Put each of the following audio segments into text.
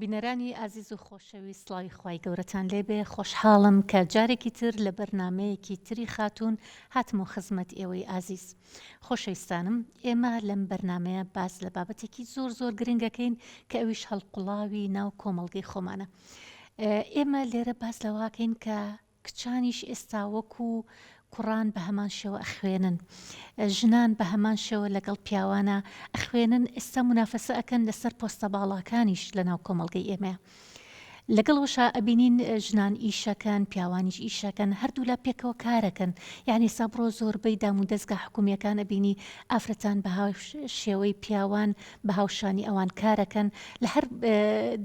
بینەرانی ئازیز و خۆشەویست سڵاوی خوای گەورەتان لێبێ خۆشحاڵم کە جارێکی تر لە بەرنمەیەکی تری خاتوون هاتمۆ خزمەت ئێوەی ئازیز خۆشەویستانم ئێمە لەم بەرنمەیە باس لە بابەتێکی زۆر گرنگەکەین کە ئەویش هەڵقوڵاوی ناو کۆمەڵگەی خۆمانە ئێمە لێرە باس لەواکەین کە کچانیش ئێستا وەکو کوڕان بە هەمان شێوە ئەخوێنن ژنان بە هەمان شێوە لەگەڵ پیاوانە ئەخوێنن ئێستا منافەسە ئەکەن لەسەر پۆستە باڵاکانیش لە ناو کۆمەڵگەی ئێمە لەگەڵ وشا ئەبینین ژنان ئیشەکەن پیاوانیش ئیشەکەن هەردوو لە پێکەوە کارەکەن یعنی سەبڕۆ زۆربەی دام و دەستگا حکومیەکان ئەبینی ئافرەتان بە شێوەی پیاوان بە هاوشانی ئەوان کارەکەن لە هەر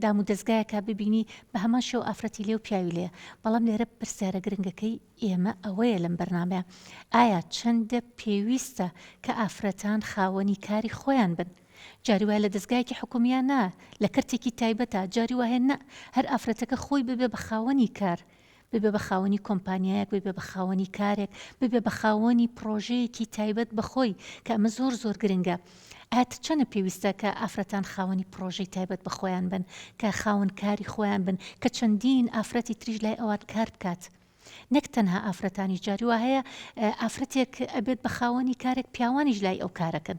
دام و دەستگایەکە ببینی بە هەمان شێو ئافرەتی لێ و پیاوی لێ بەڵام لێرە پرسیارە گرنگەکەی ئێمە ئەوەیە لەم بەرنامەیە ئایا چەندە پێویستە کە ئافرەتان خاوەنی کاری خۆیان بن جاری وایە لە دەستگایەکی حکومیان نا لە کەرتێکی تایبەتە جاری وایە نە هەر ئافرەتەکە خۆی ببێ بە خاوەنی کار ببێ بە خاوەنی کۆمپانیایەک ببێ بە خاوەنی کارێک ببێ بە خاوەنی پرۆژەیەکی تایبەت بەخۆی کە ئەمە زۆر گرنگە ئاەت چەنە پێویستە کە ئافرەتان خاوەنی پرۆژەی تایبەت بە خۆیان بن کە خاوەن کاری خۆیان بن کە چەندین ئافرەتی تریش لای ئەوان کار بکات نەک تەنها ئافرەتانی جاری وا هەیە ئافرەتێک ئەبێت بە خاوەنی کارێک پیاوانیش لای ئەو کارەکەن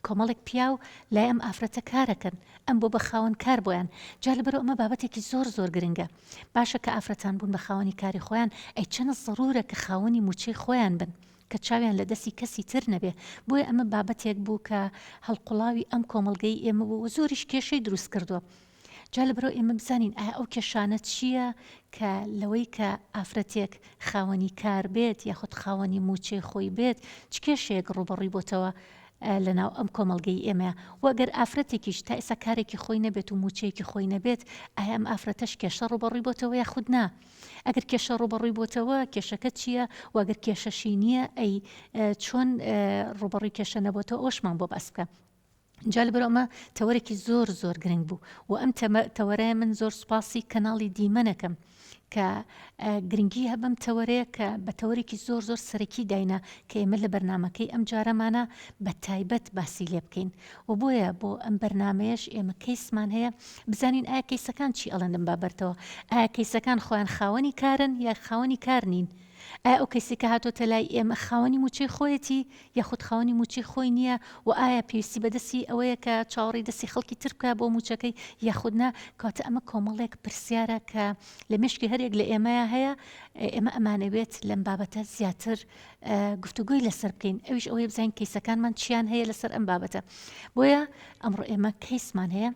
کۆمەڵێک پیاو لای ئەم ئافرەتە کارەکەن ئەم بۆ بە خاوەن کار بۆیان جا لەبەرەوە ئەمە بابەتێکی زۆر گرنگە باشە کە ئافرەتان بوون بە خاوەنی کاری خۆیان ئەی چەنە ضرورە کە خاوەنی موچەی خۆیان بن کە چاویان لە دەستی کەسی تر نەبێ بۆیە ئەمە بابەتێک بوو کە هەڵقوڵاوی ئەم کۆمەڵگەی ئێمە بوو زۆریش کێشەی دروست کردووە جا لەبەرەوە ئێمە بزانین ئایا ئەو کێشانە چییە کە لەوەی کە ئافرەتێک خاوەنی کار بێت یاخود خاوەنی موچەی خۆی بێت چ کێشەیەک ڕوبەڕووی بۆتەوە لەناو ئەم کۆمەڵگەی ئێمە وەگەر ئافرەتێکیش تا ئێستا کارێکی خۆی نەبێت و موچەیەکی خۆی نەبێت ئایا ئەم ئافرەتەش کێشە ڕوبەڕووی بۆتەوە یا خود نا ئەگەر کێشە ڕوبەڕووی بۆتەوە کێشەکە چییە وەگەر کێشەشی نییە ئەی چۆن ڕوبەڕووی کێشە نەبووتەوە ئەوشمان بۆ باس بکە جا لەبەرەوە ئەمە تەوەرێکی زۆر گرنگ بوو و ئەم تەوەرەیە من زۆر سوپاسی کەناڵی دیمەنەکەم کە گرنگی هەبم تەوەرەیە کە بە تەوەرێکی زۆر سەرەکی داینە کە ئێمە لە بەرنمەکەی ئەم جارەمانە بە تایبەت باسی لێ بکەین و بۆیە بۆ ئەم بەرنمەیەش ئێمە کەیسمان هەیە بزانین ئایا کەیسەکان چی ئەڵێن لەم بابەتەوە ئایا کەیسەکان خۆیان خاوەنی کارن یا خاوەنی کار نین ئایا ئەو کەسێکە هاتۆتە لای ئێمە خاوەنی موچەی خۆیەتی یاخود خاوەنی موچەی خۆی نییە و ئایا پێویستی بەدەستی ئەوەیە کە چاوەڕێی دەستی خەڵکی تر بکە بۆ موچەکەی یاخودنا کاتە ئەمە کۆمەڵێک پرسیارە کە لە مشکی هەرێک لە ئێمەیە هەیە ئێمە ئەمانەوێت لەم بابەتە زیاتر گفتوگۆی لەسەر بکەین ئەویش ئەوەیە بزانین کەیسەکانمان چیان هەیە لەسەر ئەم بابەتە بۆیە ئەمڕۆ ئێمە کەیسمان هەیە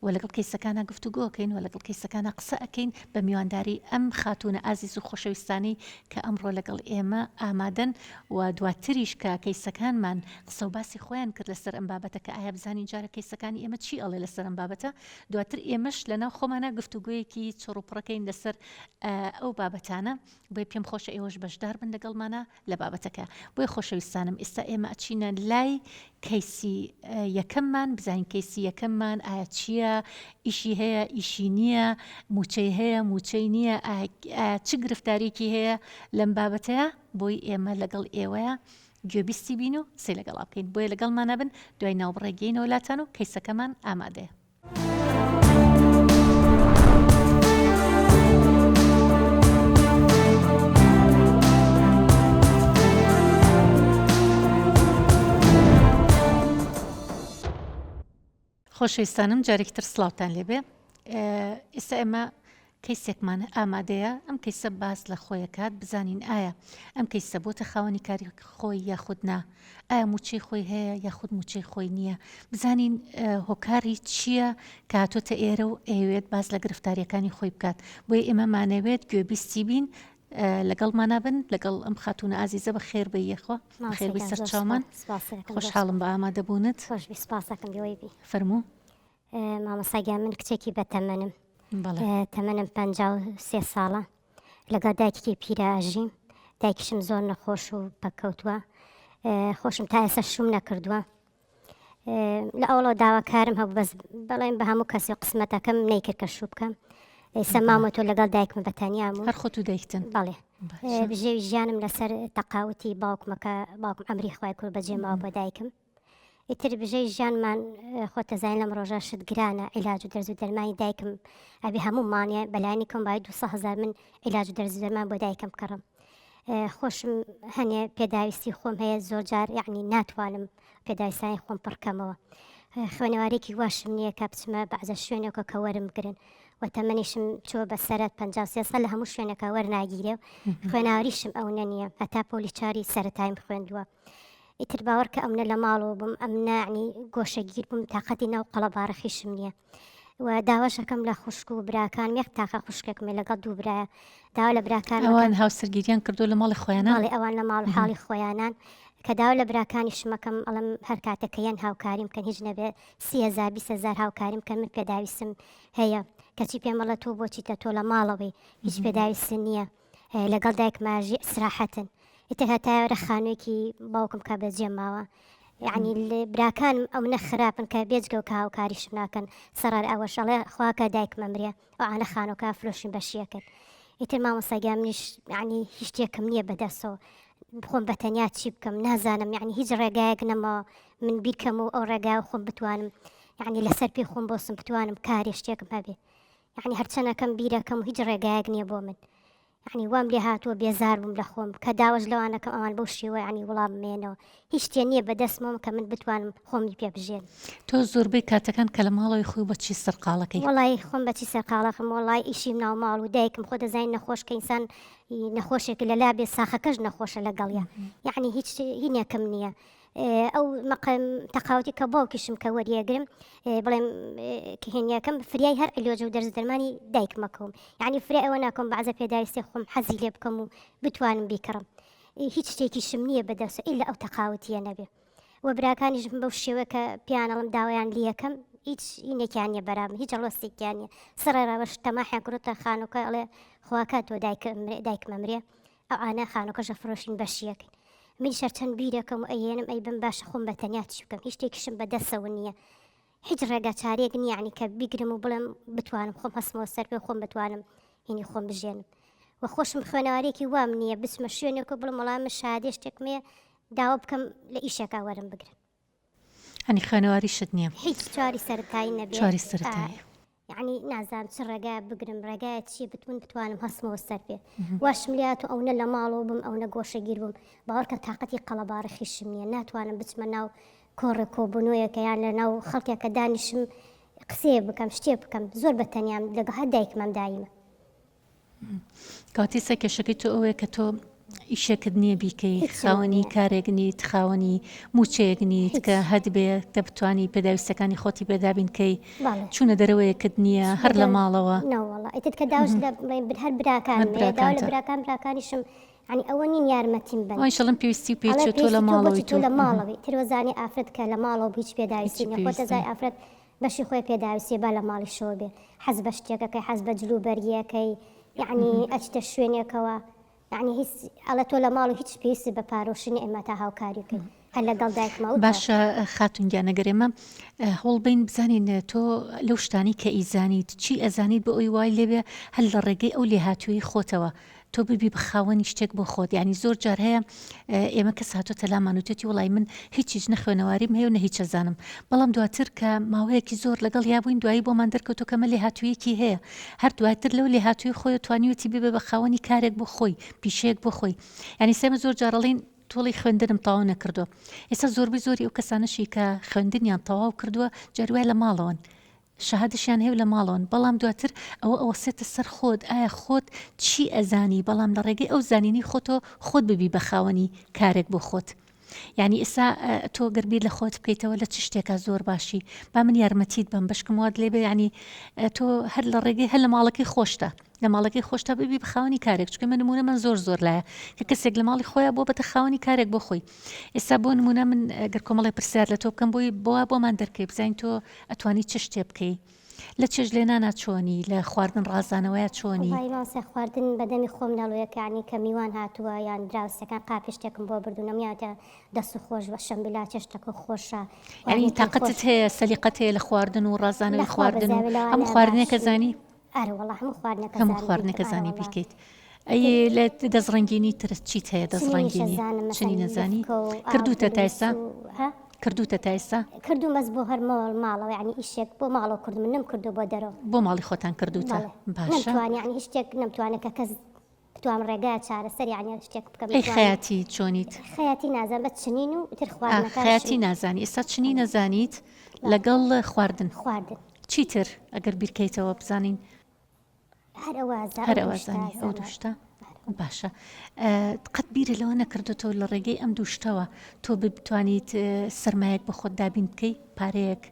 و لەگەڵ کەیسەکانە گفتوگۆکەین و لەگەڵ کەیسەکانە قسە ئەکەین بە میوانداری ئەم خاتونە ئازیز و خۆشەویستانی کە ئەمڕۆ لەگەڵ ئێمە ئامادەن و دواتریش کە کەیسەکانمان قسە و باسی خۆیان کرد لەسەر ئەم بابەتە کە ئایا بزانین جارە کەیسەکانی ئێمە چی ئەڵێ لەسەر ئەم بابەتە دواتر ئێمەش لەناو خۆمانە گفتوگویەکی چڕوپڕەکەین لەسەر ئەو بابەتانە بۆیە پێم خۆشە ئێوەش بەشدار بن لەگەڵمانە لە بابەتەکە بۆیە خۆشەویستانم ئێستا ئێمە ئەچینە لای کەیسی یەکەممان بزانین کەیسی یەکەممان ئایا چییە ئیشی هەیە ئیشی نییە موچەی هەیە موچەی نییە چ گرفتارێکی هەیە لەم بابەتەیە بۆی ئێمە لەگەڵ ئێوەیە گوێبیستی بین و سێ لەگەڵا بکەین بۆیە لەگەڵمانە بن دوای ناوبڕێگەینەوە وڵاتان و کەیسەکەمان ئامادەیە خۆشەویستانم جارێکتر سڵاوتان لێبێ ئێستا ئێمە کەیسێکمان ئامادەیە ئەم کەیسە باس لە خۆیەکات بزانین ئایا ئەم کەیسە بۆتە خاوەنی کاری خۆی یاخود نا ئایا موچەی خۆی هەیە یاخود موچەی خۆی نییە بزانین هۆکاری چییە کە هاتۆتە ئێرە و ئەوێت باس لە گرفتاریەکانی خۆی بکات بۆیە ئێمەمانەوێت گوێبیستی بین لەگەڵمانە بن لەگەڵ ئەم خاتونە ئازیزە بە خێر بەیەخوا خێربی سەر چاومان خۆشحاڵم بە ئامادەبوونت فەرموو مامەساگیان من کچێکی بەتەمەنم تەمەنم 53 ساڵە لەگەڵ دایکێکی پیرەژیم دایکیشم زۆر نەخۆش و پەکەوتووە خۆشم تا ئێستا شوم نەکردووە لە ئەوڵەوە داواکارم هەبوو بەس بەڵێن بە هەموو کەسی قسمەتەکەم نەیکرد کە شوو بکەم ئێستا مامۆتۆ لەگەڵ دایکم بەتەنیام و هەر خۆت و دایکتن بەڵێ بژێوی ژیانم لەسەر تەقاوتی باوکم ئەمری خوای کورد بەجێماوە بۆ دایکم ئیتر بژەی ژیانمان خۆتەزانین لەم ڕۆژە شت گرانە عیلاج و دەرز و دەرمانی دایکم ئەبێ هەموومانێ بەلایانی کۆم باید 200,000 من عیلاج و دەرز و دەرمان بۆ دایکم کڕم. خۆشم هەنێ پێداویستی خۆم هەیە زۆر جار یعنی ناتوانم پێداویستانی خۆم پڕکەمەوە. خوێنەوارێکی واشم نییە کە بچمە بەعزە شوێنێکە کە وەرم گرن و تەمەنیشم چوە بەسەرەت 53 سال لە هەموو شوێنەکە وەرناگیرێ و خوێناوریشم ئەوە نییە هەتا پۆلی چاری سەرەتایم خوێندووە. ئیتر باوەڕ کە ئەمنە لە ماڵەوە بم ئەمنە عنی گۆشەگیر بووم تااقەتی ناو قەڵەبارەخیشم نییە و داواشەکەم لە خوشک و براکان یەک تاقە خوشکێکمێ لەگەڵ دوو برایە داوا لە براکان ئەوان هاوسەرگیریان کردو لە ماڵی خۆیانە ماڵی ئەوان لە ماڵ حاڵی خۆیانان کە داوا لە براکانی شمەکەم ئەڵم هەر کاتەکەیان هاوکاریم کەن هیچ نەبێ 30,000 20,000 هاوکاریم کە من پێداویستم هەیە کەچی پێم بەڵە تۆ بۆچیتە تۆ لە ماڵەوەی هیچ پێداویستن نییە لەگەڵ دایک ماژی سراحەتن ئیتر هەتاوەرە خانوویەکی باوکم کا بەجێ ماوە یعنی براکان ئەو نەخراپن کە بێجگە و کە هاوکاریشم ناکەن سەرار ئەوەشەڵێ خواکە دایک مەمرێ ئەوانە خانۆکە فرۆشین بەشیەکەن ئیتر مامۆساگا منیش ینی هیچ شتێکم نییە بەدەستەوە بخۆم بەتەنیا چی بکەم نازانم یعنی هیچ ڕێگایەک نەما من بیکەم و ئەو ڕێگای خۆم بتوانم یعنی لەسەر پێی خۆم بۆسم بتوانم کاری شتێکم هەبێ یعنی هەرچەنەکەم بیرەکەم و هیچ ڕێگایەک نییە بۆ من یعنی وام لێ هاتووە بێزار بووم لە خۆم کە داواش لەوانەکەم ئەوان بەو شێوە ینی وڵام بمێنەوە هیچ شتێ نییە بەدەستمەوە کە من بتوانم خۆمی پێ بژێن. تۆ زۆربەی کاتەکان کە لە ماڵەوەی خۆی بەچی سەرقاڵەکەی؟ وڵی خۆم بەچی سەرقاڵەکەم وڵی ئیشیم ناو ماڵ و دایکم خۆ دەزانین نەخۆش کە ئینسان نەخۆشێکی لە لا بێ ساخەکەش نەخۆشە لەگەڵیا یعنی هیچ هینێکم نییە. ئەو مەقام تەقاوەتی کە باوکیشم کە وەریەگرم بڵێم هێنیەکەم فریای هەر ئەلۆجە و دەرز دەرمانی دایکمەکەم یعنی فرای ئەوە ناکەم بەعزە پێداویستی خۆم حەزی لێ بکەم و بتوانم بیکڕم هیچ شتێکیشم نییە بەدەست ئیلا ئەو تەقاوەتیە نەبێ و براکانیشم بەو شێوە کە پیانەڵم داوایان لیەکەم هیچ هینێکیانە بەرام هیچ ئەڵۆستێکیانە سەرڕاوەش تەماحیان کڕۆتە خانووکە ئەڵێ خواکات تۆ دایک مەمرێ ئەوانە خانووکەشە فرۆشین بەشیەکەن من شەرچەند بیرەکەم و ئەیێنم ئەی بم باشە خۆم بەتەنیا چی بکەم هیچ شتێکیشم بەدەستەوە نییە هیچ ڕێگا چارێک نییە عنی کە بیگرم و بڵێم بتوانم خۆم هەستمەوە سەر پێ خۆم بتوانم هینی خۆم بژێنم و خۆشم خوێنەوارێکی وام نییە بچمە شوێنێکە بڵم وەڵام من شادێ شتێکمێ داوا بکەم لە ئیشێکا وەرم بگرن ئەنی خوێنەواری شت نییە هیچ چواری سەرەتایی نەبێ چواری سەرەتایی یعنی نازانم چ ڕێگای بگرم ڕێگایە چی بتوانم هەستمەوە سەر پێ واشم لات و ئەوە لە ماڵەوە بم ئەوە گۆشەگیر بووم باوەڕکە تااقەتی قەڵەبارەخیشم نییە ناتوانم بچمە ناو کۆڕە کۆبوونەوەیەکە یان لە ناو خەڵکێکە دانیشم قسێ بکەم شتێ بکەم زۆر بەتەنیام لەگە هەر دایکمەم دایمە. کاتی سەکێشەکەی تۆ ئەوەیە کە تۆ ئیشێکت نییە بیکەی خاوەنی کارێک نیت خاوەنی موچەیەک نیت کە هەد بێ دەبتوانی پێداویستەکانی خۆتی پێدابینکەی چوونە دەرەوەیەکت نییە هەر لە ماڵەوە نەوەڵە ئیتر کە داوش هەر براکان لە براکانیشم عنی ئەوە نین یارمەتیم بن ئەوشڵم پێویستی پێچێت تۆ لە ماڵەوەی تۆ لە ماڵەوەی تروەزانی ئافرەت کە لە ماڵەوە هیچ پێداویستی نەخۆتە زای ئافرەت بەشی خۆی پێداویستی با لە ماڵی شۆ بێ حەز بە شتێکەکەی حەز بە جلوبەرگیەکەی یعنی ئەچتە شوێنێکەوە یعنی هیچ ئەڵە تۆ لە ماڵ و هیچ پێویستی بە پارۆشنی ئێمە تا هاوکاریکەی هەر لەگەڵ دایکمەوە باشە خاتونگیان نەگەرێمە هەوڵبین بزانین تۆ لەو شتانی کە ئیزانیت چی ئەزانیت بە ئەوی وای لێبێ هەر لە ڕێگەی ئەو لێهاتووی خۆتەوە تۆ ببی بە خاوەنی شتێک بۆ خۆت ینی زۆر جار هەیە ئێمە کەس هاتۆتە لامانوتێتی وڵای من هیچیش نەخوێنەواریم هەیە و نە هیچ ئەزانم بەڵام دواتر کە ماوەیەکی زۆر لەگەڵ یابووین دوایی بۆمان دەرکەوتۆ کەمە لێهاتوویەکی هەیە هەر دواتر لەو لێهاتووی خۆی توانیوەتی ببێ بە خاوەنی کارێک بۆ خۆی پیشەیەک بۆ خۆی ینی سێمە زۆر جارەڵین تۆڵی خوێندنم تاوا نەکردووە ئێستا زۆربەی زۆری ئەو کەسانەشی کە خوێندنیان تەواو کردووە جاروای لە ماڵەوەن شەهادەشیان هەیە لە ماڵەوەن بەڵام دواتر ئەوە ئەوەسێتە سەر خۆت ئایا خۆت چی ئەزانی بەڵام لە ڕێگەی ئەو زانینی خۆت ببی بە خاوەنی کارێک بۆ خۆت یعنی ئێستا تۆ گەربیر لە خۆت بکەیتەوە لە چ شتێکە زۆر باشی با من یارمەتیت بم بەشکم وات لێبێ ینی تۆ هەر لە ڕێگەی هەر لە ماڵەکەی خۆشتە لە ماڵەکەی خۆشتا ببی بە خاوەنی کارێک چکە من نمونە من زۆر لایە کە کەسێک لە ماڵی خۆیان بۆ بەتە خاوەنی کارێک بۆ خۆی ئێستا بۆ نمونە من گەر کۆمەڵی پرسیار لە تۆ بکەم بۆی بۆمان دەرکەی بزانین تۆ ئەتوانی چ شتێ بکەی لە چێژ لێنانە چۆنی لە خواردن ڕازانەوەیە چۆنی ماسە خواردن بەدەمی خۆم ناڵوەکانی کە میوان هاتووە یان دراوسەکان قاپی شتێکم بۆ بردوونە میاتە دەست و خۆش بە شەمبیلا چێشتەکە خۆشە ینی تااقەتت هەیە سەلیقەت هەیە لە خواردن و ڕازانەوەی خواردن هەموو خواردنێکە زانی هەموو خواردنێکە زانی بیکەیت ئەی لە دەزڕنگینی ترس چیت هەیە دەزڕنگینی چنی نەزانی کردوتە تا ئێستا کردوتە تا ئێستا کردو مەس بۆ هەر ماڵەوە یعنی ئیشێک بۆ ماڵەوە کردو من نەمکردو بۆ دەرەوە بۆ ماڵی خۆتان کردوتە باشە نەمتوانێت یعنی هیچ شتێک نەمتوانێت کە کەس بتوانم ڕێگای چارەسەر یعنی شتێک بکەم ئەی خەیاتی چۆنیت خەیاتی نازان بە چنین و تر خواردنەکان خەیاتی نازانی ئێستا چنی نەزانیت لەگەڵ خواردن چیتر ئەگەر بیرکەیتەوە بزانین هەر ئەوازانی ئەو دوشتە باشە قەت بیرە لەوە نەکردوتەوە لە ڕێگەی ئەم دوشتەوە تۆ بتوانیت سەرمایەک بە خۆت دابین بکەی پارەیەک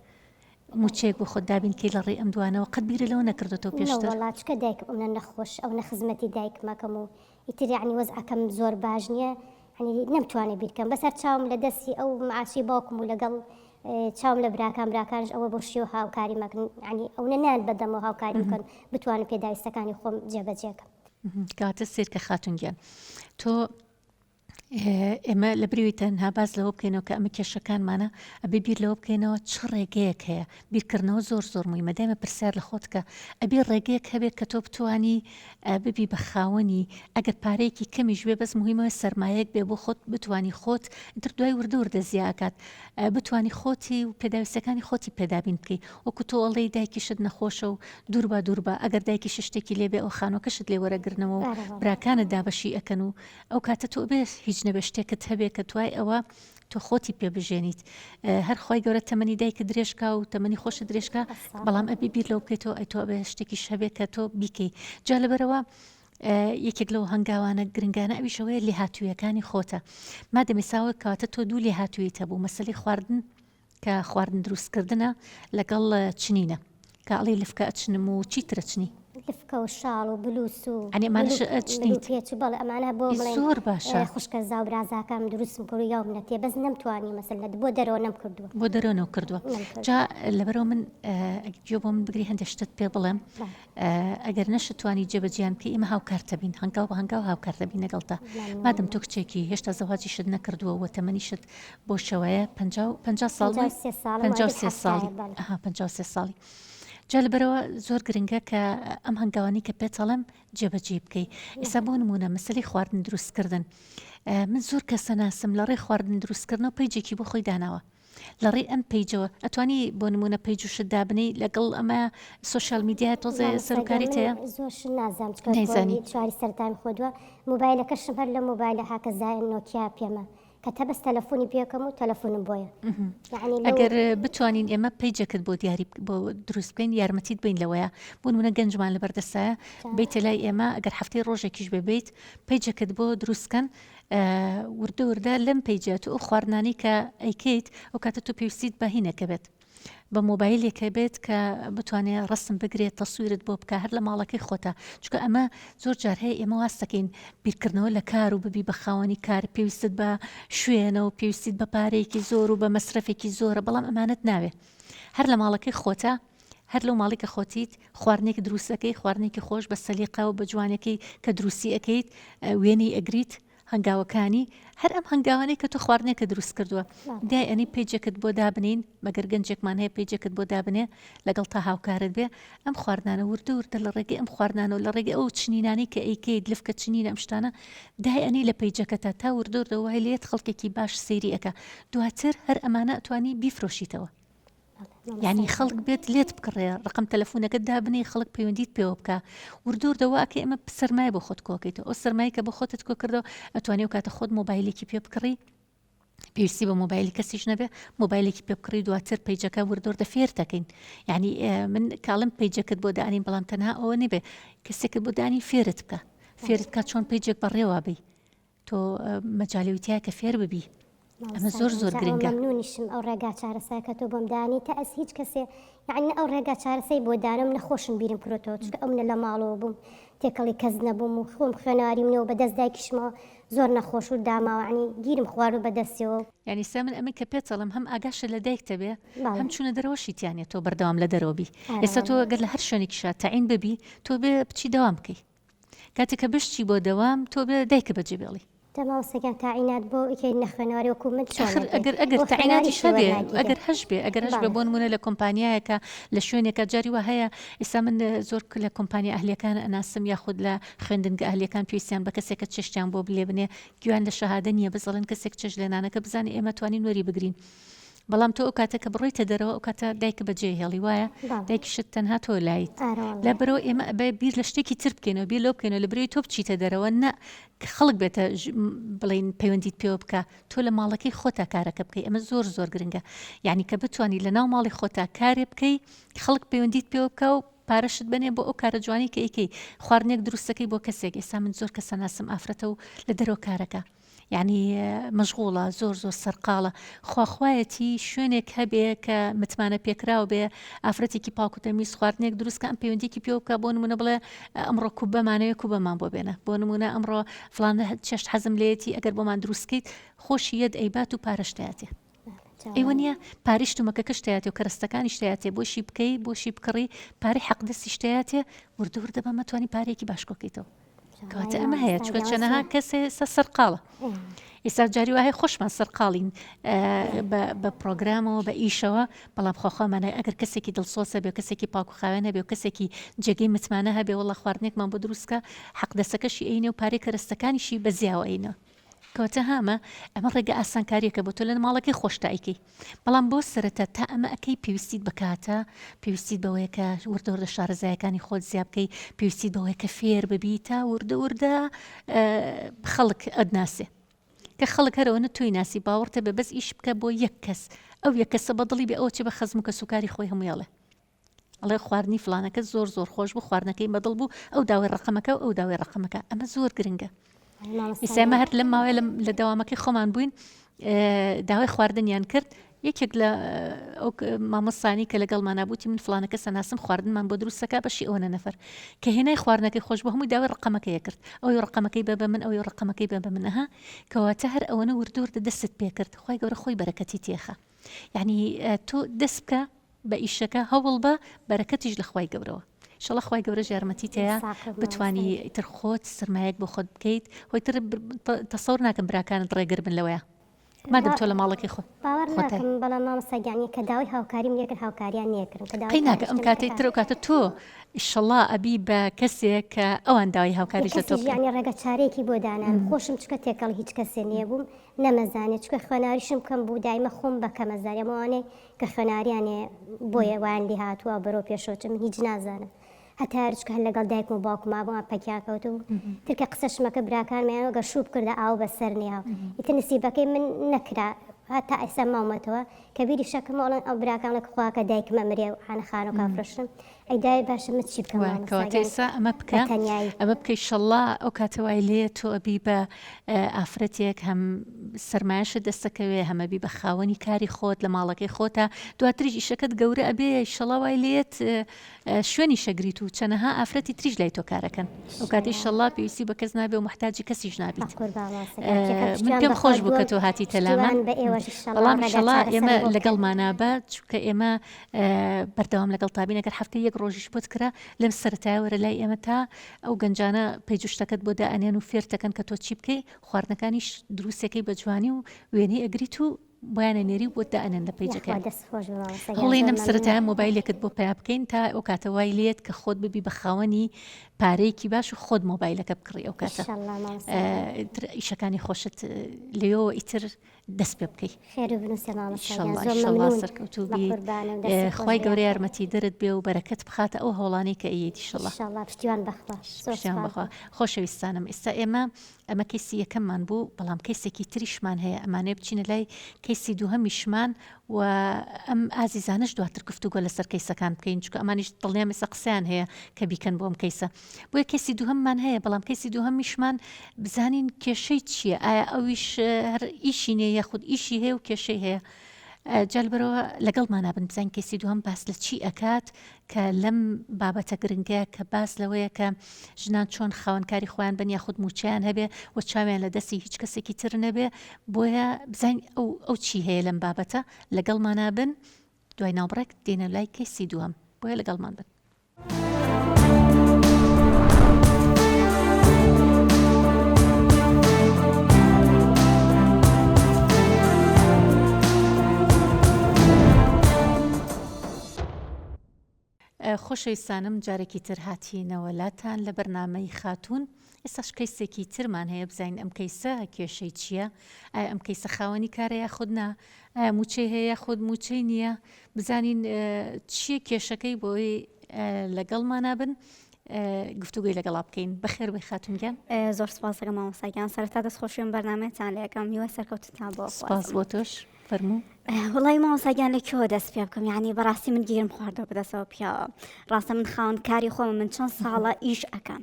موچێک بۆ خۆت دابین کەی لە ڕێ ئەم دوانەوە قەت بیرە لەوە نەکردوتەوە پێشتر وڵاتچکە دایکم ئەوە نەخۆش ئەو نەخزمەتی دایکمەکەم و ئیتر یعنی وەزعەکەم زۆر باش نییە ینی نەمتوانێت بیرکەم بەسەر چاوم لە دەستی ئەو معاشی باوکم و لەگەڵ چاوم لە براکانش ئەوە بۆ شێو هاوکاری مەکن ینی ئەو نەنان بەدەمەوە هاوکاری بکەن بتوانم پێداویستەکانی خۆم جێبەجێکەم کاتە سێرکە خاتونگیان تۆ ئێمە لە بریوی تەنها باز لەوە بکەینەوە کە ئەمە کێشەکانمانە ئەبێ بیر لەوە بکەینەوە چ ڕێگەیەک هەیە بیرکردنەوە زۆر موی مەدەمە پرسیار لە خۆت کە ئەبێ ڕێگەیەک هەبێت کە تۆ بتوانی ببی بە خاوەنی ئەگەر پارەیەکی کەمیش بێ بەس مهمەوە سەرمایەک بێ بۆ خۆت بتوانی خۆت تر دوای وردە زیاکات بتوانی خۆتی و پێداویستەکانی خۆتی پێدابین بکەی وەکو تۆ ئەڵێی دایکیشت نەخۆشە و دوور بە ئەگەر دایکی شتێکی لێبێ ئەو خانۆکەشت لێ وەرەگرنەوە و براکانت دابەشی ئەکەن و ئەو کاتە تۆ بێ هیچ نەبێ شتێکت هەبێ کە توای ئەوە تۆ خۆتی پێبژێنیت هەر خۆی گەورە تەمەنی دایکە درێژکا و تەمەنی خۆشە درێژکە بەڵام ئەبی بیر لەو بکەیتەوە ئەی تۆ بێ شتێکی شەبێت کە تۆ بیکەی جا لەبەرەوە یەکێک لەو هەنگاوانە گرنگانە ئەویشەوەی لێ هاتوویەکانی خۆتە مادەمیساوە کاتە تۆ دوو لێ هاتوویتە بوو مەسەلی خواردن کە خواردن دروستکردنە لەگەڵ چنینە کاڵی لفکە ئەچنم و چیترە چنی لفکە و شاڵ و بلوس و ئەمانش ئەچنیت بەڵ ئەمانە بۆ زۆر باشە خوشکە زاو برازاکەم دروستم کڕ یاوم نەتێ بەس نەمتوانی مەسەلە بۆ دەرەوە نەمکردووە بۆ دەرەوە کردووە جا لەبەرەوە من گوێ بۆ من بگری هەندێک شتت پێ بڵێم ئەگەر نەشتوانی جێبەجیان کە ئێمە هاوکارتە بین هەنگاو بە هەنگاو هاوکارتە بین لەگەڵتە مادەم تۆ کچێکی هێشتا زەواجی شت نەکردووە و تەمەنیشت بۆ شەوەیە 50 ساڵی 53 ساڵی جا لەبەرەوە زۆر گرنگە کە ئەم هەنگاوانی کە پێچەڵم جێبەجێ بکەی ئێستا بۆ نمونە مەسەلی خواردن دروستکردن من زۆر کەسە ناسم لە ڕێی خواردن دروستکردنەوە پەیجێکی بۆ خۆی داناوە لە ڕێی ئەم پەیجەوە ئەتوانی بۆ نمونە پەیج و شت دابنەی لەگەڵ ئەمە سوۆشیال میدیای تۆزێ سەرکاریت هەیە زۆر نازانانی چواری سەرتایم خۆدووە مۆبایلەکەشم هەر لە مۆبایلە هاکەزای نۆکیا پێمە کە تا بەس تەلەفۆنی پێکەم و تەلەفۆنم بۆیە ئەگەر بتوانین ئێمە پەیجەکەت بۆ دیاری بۆ دروست بکەین یارمەتیت بین لەوەیە بۆ نمونە گەنجمان لە بەردەسایە بیتە لای ئێمە ئەگەر هەفتەی ڕۆژێکیش ببیت پەیجەکەت بۆ دروستکەن وردە لەم پەیجات و خواردنانی کە ئەیکەیت ئەو کاتە تۆ پێویستیت بە هینەکە بێت بە مۆبایلێکە بێت کە بتوانێت ڕستم بگرێت تەسویرت بۆ بکە هەر لە ماڵەکەی خۆتە چکە ئەمە زۆر جار هەیە ئێمە واستەکەین بیرکردنەوە لە کار و ببی بە خاوەنی کار پێویستت بە شوێنە و پێویستیت بە پارەیەکی زۆر و بە مەسرفێکی زۆرە بەڵام ئەمانەت ناوێت هەر لە ماڵەکەی خۆتە هەر لەو ماڵێکە خۆتیت خواردنێک دروستەکەی خواردنێکی خۆش بە سەلیقە و بە جوانەکەی کە دروستی ئەەکەیت وێنی ئەگریت هەنگاوەکانی هەر ئەم هەنگاوانەی کە تۆ خواردنێکە دروست کردووە دای ئەنی پێیجەکەت بۆ دابنین مەگەر گەنجێکمان هەیە پێیجەکەت بۆ دابنێ لەگەڵ تا هاوکارت بێ ئەم خواردانە وردە لە ڕێگەی ئەم خواردانە و لە ڕێگە ئەو چنینانی کە ئەیکەیت لفکە چنینە ئەم شتانە دای ئەنی لە پێیجەکەتە تا وردە وای لێت خەڵکێکی باش سەیری ئەەکە دواتر هەر ئەمانە ئەتوانی بیفرۆشیتەوە یعنی خەڵک بێت لێت بکڕێ ڕقم تەلەفۆنەکەت دابنێ خەڵک پەیوەندیت پێوە بکە وردەوەکە ئێمە سەرمای بۆ خۆت کۆکەیتەوە ئەو سەرمایی کە بە خۆتت کۆ کردەوە ئەتوانێت و کاتە خۆت مۆبایلێکی پێ بکڕی پێویستی بە مۆبایلی کەسیش نەبێ مۆبایلێکی پێ بکڕی دواتر پەیجەکە وردە فێر دەکەین یعنی من کاڵم پەیجەکەت بۆ دانین بەڵام تەنها ئەوە نەبێ کەسێکت بۆ دانی فێرت بکە فێرت کات چۆن پەیجێک بەڕێوە بی تۆ مەجاالوتیە کە فێر ببی ئەمە زۆر گرنگە ممنونیشم ئەو ڕێگا چارەسایکە تۆ بۆم دانی تا ئەس هیچ کەسێ یعنی ئەو ڕێگا چارەسەی بۆ دانم نەخۆشم بیرم کرۆتەوە چکە ئەو منە لە ماڵەوە بووم تێکەڵی کەس نەبووم و خۆم خوێنەواری منەوە بەدەست دایکیشمەوە زۆر نەخۆش و داماوە عنی گیرم خوار و بەدەستەوە ینی سا من ئەمە کە پێچەڵم هەم ئاگاشە لە دایکتە بێ هەم چوونە دەرەوەشیتیانێت تۆ بەردەوام لە دەرەوەبی ئێستا تۆ ئەگەر لە هەر شوێنێکیشا تەعین ببی تۆ بێ بچی دەوام بکەی کاتێککە بشتی بۆ دەوام تۆ بێ دایکە بەجێ بێڵی تەماوسەکان تاعینات بۆ ئیکەی نەخوێنەوەری وەکو من ئەگەر تاعیناتی شەبێ ئەگەر هەش بێ ئەگەر هەش بێ بۆ نمونە لە کۆمپانیایەکە لە شوێنێکە جاری وە هەیە ئێستا من زۆر لە کۆمپانیا ئەهلیەکان ئەناسم یاخود لە خوێندنگە ئەهلیەکان پێویستیان بە کەسێکە چێشتیان بۆ بلێ بنێ گویان لە شەهادە نییە بزەڵن کەسێک چێژ لێنانەکە بزانێ ئێمە توانین وەری بگرین بەڵام تۆ ئەو کاتە کە بڕۆیتە دەرەوە ئەو کاتە دایکە بەجێ هێڵی وایە دایکیشت تەنها تۆ لایت لە بەرەوە ئێمە بیر لە شتێکی تر بکەینەوە بیر لۆ بکەینەوە لە برەوەی تۆ بچیتە دەرەوە نە خەڵک بێتە بڵین پەیوەندیت پێوە بکە تۆ لە ماڵەکەی خۆتا کارەکە بکەی ئەمە زۆر زۆر گرنگە یعنی کە بتوانانی لە ناو ماڵی خۆتا کارێ بکەی خەڵک پەیوەندیت پێوە بکە و پارەشت بنێ بۆ ئەو کارە جوانی کە ئیکەی خواردنێک دروستەکەی بۆ کەسێک ئێستا من زۆر کەسە ناسم ئافرەتە و لە دەرەوە کارەکە یعنی مەشغوڵە زۆر سەرقاڵە خواخوایەتی شوێنێک هەبێ کە متمانە پێکراوە بێ ئافرەتێکی پاکوتەمیز خواردنێک دروستکە ئەم پەیوەندیکی پێوە بکە بۆ نمونە بڵێ ئەمڕۆ کوبەمانەوێ کوبەمان بۆ بێنە بۆ نمونە ئەمڕۆ فڵانە چێشت حەزم لێتی ئەگەر بۆمان دروستکەیت خۆشی یەد ئەیبات و پارەشتایەتێ ئەیوە نیە پاریشتومەکە شتایەتێ و کەرەستەکانی شتایەتێ بۆشی بکەی بۆشی بکڕی پارەی حەقدەستی شتایەتێ وردە بە مەتوانی پارێکی باشکۆکەیتەوە کەواتە ئەمە هەیە چکە چەنەها کەسێ سەرقاڵە ئێستا جاری وایە خۆشمان سەرقاڵین بە پرۆگرامەوە بە ئیشەوە بەڵام خۆخۆمانە ئەگەر کەسێکی دڵسۆسە بێ کەسێکی پاکوخاوێنە بێ و کەسێکی جێگەی متمانە هەبێ وەڵە خواردنێکمان بۆ دروستکە حەقدەسەکەشی ئەینێ و پارەی کەرەستەکانیشی بەزیاوە ئەینە کەواتە هامە ئەمە ڕێگە ئاسانکاریەکە بۆ تۆ لە ماڵەکەی خۆشتایکەی بەڵام بۆ سەرەتا تا ئەمە ئەەکەی پێویستیت بکاتە پێویستیت بەوەیە کە وردەوردە شارەزایەکانی خۆت زیاب بکەی پێویستیت بەوەیە کە فێر ببی تا وردە خەڵک ئەدناسێ کە خەڵک هەرەوەنە تۆی ناسی باوەڕتە بە بەس ئیش بکە بۆ یەک کەس ئەو یەک کەسە بەدڵی بێ ئەوە چێ بە خەزم و کە سوکاری خۆی هەموویڵێ ئەڵێ خواردنی فلانەکە زۆر خۆش بوو خواردنەکەی بەدڵ بوو ئەو داوای ڕقەمەکە و ئەو داوای ڕقەمەکە ئەمە زۆر گرنگە ئیسامە هەر لەم ماوەیە لە دەوامەکەی خۆمان بووین داوای خواردنیان کرد یەکێک لە ئەو مامۆستانی کە لەگەڵمان نبووتی من فلانەکە سەناسم خواردنمان بۆ دروستەکە بەشی ئەوە نەفەر کە هێنای خواردنەکەی خۆش بە هەمووی داوای ڕقەمەکەی کرد ئەوی ڕقەمەکەی بە من ئەوی ڕقەمەکەی بە منەها کەواتە هەر ئەوەنە وردوردە دەست پێ کرد خۆی گەورە خۆی بەرەکەتی تێخە یعنی تۆ دەست بکە بە ئیشەکە هەوڵ بە بەرەکەتیش لە خۆی گەورەوە شڵە خی گەورە یارمەتی تەیە بتانی ئیتر خۆت سرمایەک بۆ خۆت بکەیت هۆی تر تەسەور ناکەم براکانت ڕێگر بن لەوەیە مادەم تۆ لە ماڵەکەی خۆ باوەڕ ناکەم بەڵام مامۆستاگیانی کە داوای هاوکاریم لێکرد هاوکاریان نیەکردن قەی ناکە ئەم کاتەی تر و کاتە تۆ ئیشەڵا ئەبی بە کەسێک کە ئەوان داوای هاوکاریش لە تۆ ینی ڕێگە چارێکی بۆ دانان خۆشم چکە تێکەڵ هیچ کەسێ نییە بووم نەمەزانێت چکە خوێناریشم کەم بوو دایمە خۆم بە کەمەزانێمەوانێ کە خوێناریانێ بۆیە وایندی هاتووە بەرەو پێشۆچم هیچ نازانم هەتا هەرچکە هەر لەگەڵ دایک و باوکم مابووە پەکیاکەوت و ترکە قسەشمەکە براکانمیان وەگە شوو بکردە ئاو بەسەر نیاو ئیتر نسیبەکەی من نەکرا هەتا ئێستا ماومەتەوە کە بیری شەکەم ئەڵەن ئەو براکانە خواکە دایکمە مرێ و خانە و کافرشم ئەیدای باشە مت چی بکەواتێسا ئەمە بکە ئەمە بکەی شەڵا ئەو کاتەوای لێ تۆ ئەبی بە ئافرەتێک هەم سەرمایشە دەستەکەوێ هەمەبی بە خاوەنی کاری خۆت لە ماڵەکەی خۆتە دواتریش ئیشەکەت گەورە ئەبێ شەڵاوای لێت شوێنی شەگریت و چەنەها ئافرەتی تریش لای تۆ کارەکەن ئەو کاتی شەڵا پێویستی بە کەس نابێ و محتاجی کەسیش نابیت من پێم خۆش بوو کە تۆ هاتی تەلامان بەڵام شەڵا ئێمە لەگەڵمانابە چونکە ئێمە بەردەوام لەگەڵ تابینەکە هەفتە یەک ڕۆژیش بۆت کرا لەم سەرەتایوەرە لای ئێمە تا ئەو گەنجانە پەیجوشتەکەت بۆ دائەنێن و فێرتەکەن کە تۆ چی بکەی خواردنەکانیش دروستەکەی بە جوانی و وێنەی ئەگریت و بۆیانە نێری بۆ دائەنێن لە پەیجەکە هەڵێنم سەرەتایە مۆبایلێکت بۆ پیا بکەین تا ئەو کاتەوای لێت کە خۆت ببی بە خاوەنی پارەیەکی باش و خۆت مۆبایلەکە بکڕی ئەو کاتە ئیشەکانی خۆشت لێەوە ئیتر دەست پێ بکەی سەرکەوتوبی خی گەورە یارمەتی دەرت بێ و بەرەکەت بخاتە ئەو هەوڵانی کە ئەیەتی شڵە خۆشەویستانم ئێستا ئەمە کەسی یەکەممان بوو بەڵام کەسێکی تریشمان هەیە ئەمانەیە بچینە لای کەسی دووهەمیشمان و ئەم ئازیزانش دواتر گفتوگۆ لەسەر کەیسەکان بکەین چکە ئەمانیش دڵنیام ئێستا قسەیان هەیە کە بیکەن بۆم کەیسە بۆیە کەسی دووهەممان هەیە بەڵام کەسی دووهەمیشمان بزانین کێشەی چییە ئایا ئەویش هەر ئیشی نێ یاخود ئیشی هەیە و کێشەی هەیە جالبەرەوە لەگەڵمان نابن بزان کەسی دووەم باس لە چی ئەکات کە لەم بابەتە گرنگەیە کە باس لەوەیە کە ژنان چۆن خاوەنکاری خۆیان بن یاخود موچیان هەبێ و چاویان لە دەستی هیچ کەسێکی تر نەبێ بۆیە بزان ئەو چی هەیە لەم بابەتە لەگەڵمان نابن دوای ناوبڕێک دێنە لای کەسی دووەم بۆیە لەگەڵمان بن. خۆشەویستانم جارێکی تر هاتیینەوەلاتان لە بەرنامەی خاتون. ئێستاش کەیسێکی ترمان هەیە بزانین ئەم کەیسە کێشەی چییە؟ ئایا ئەم کەیسە خاوەنی کارەیە خودنا؟ ئایا موچەی هەیە خۆت موچەی نییە؟ بزانین چییە کێشەکەی بۆی لەگەڵمانە بن گفتوگوی لەگەڵا بکەین. بەخێر بێ خاتونگیان. زۆر سپاس دەکەم مامۆستاگیان، سەرەتا دەستخۆشیم بەرنامەتان لێ یەکەم میوە سەرکەوتتان بۆ سپاس بۆ تۆش. فەرموو. وڵی مامۆستاگیان لە کێوە دەست پێ بکەم، یعنی بەڕاستی من گیرم خواردەوە بەدەستەوە پیاوە. ڕاستە من خاوەن کاری خۆمە، من چەند ساڵە ئیش ئەەکەم.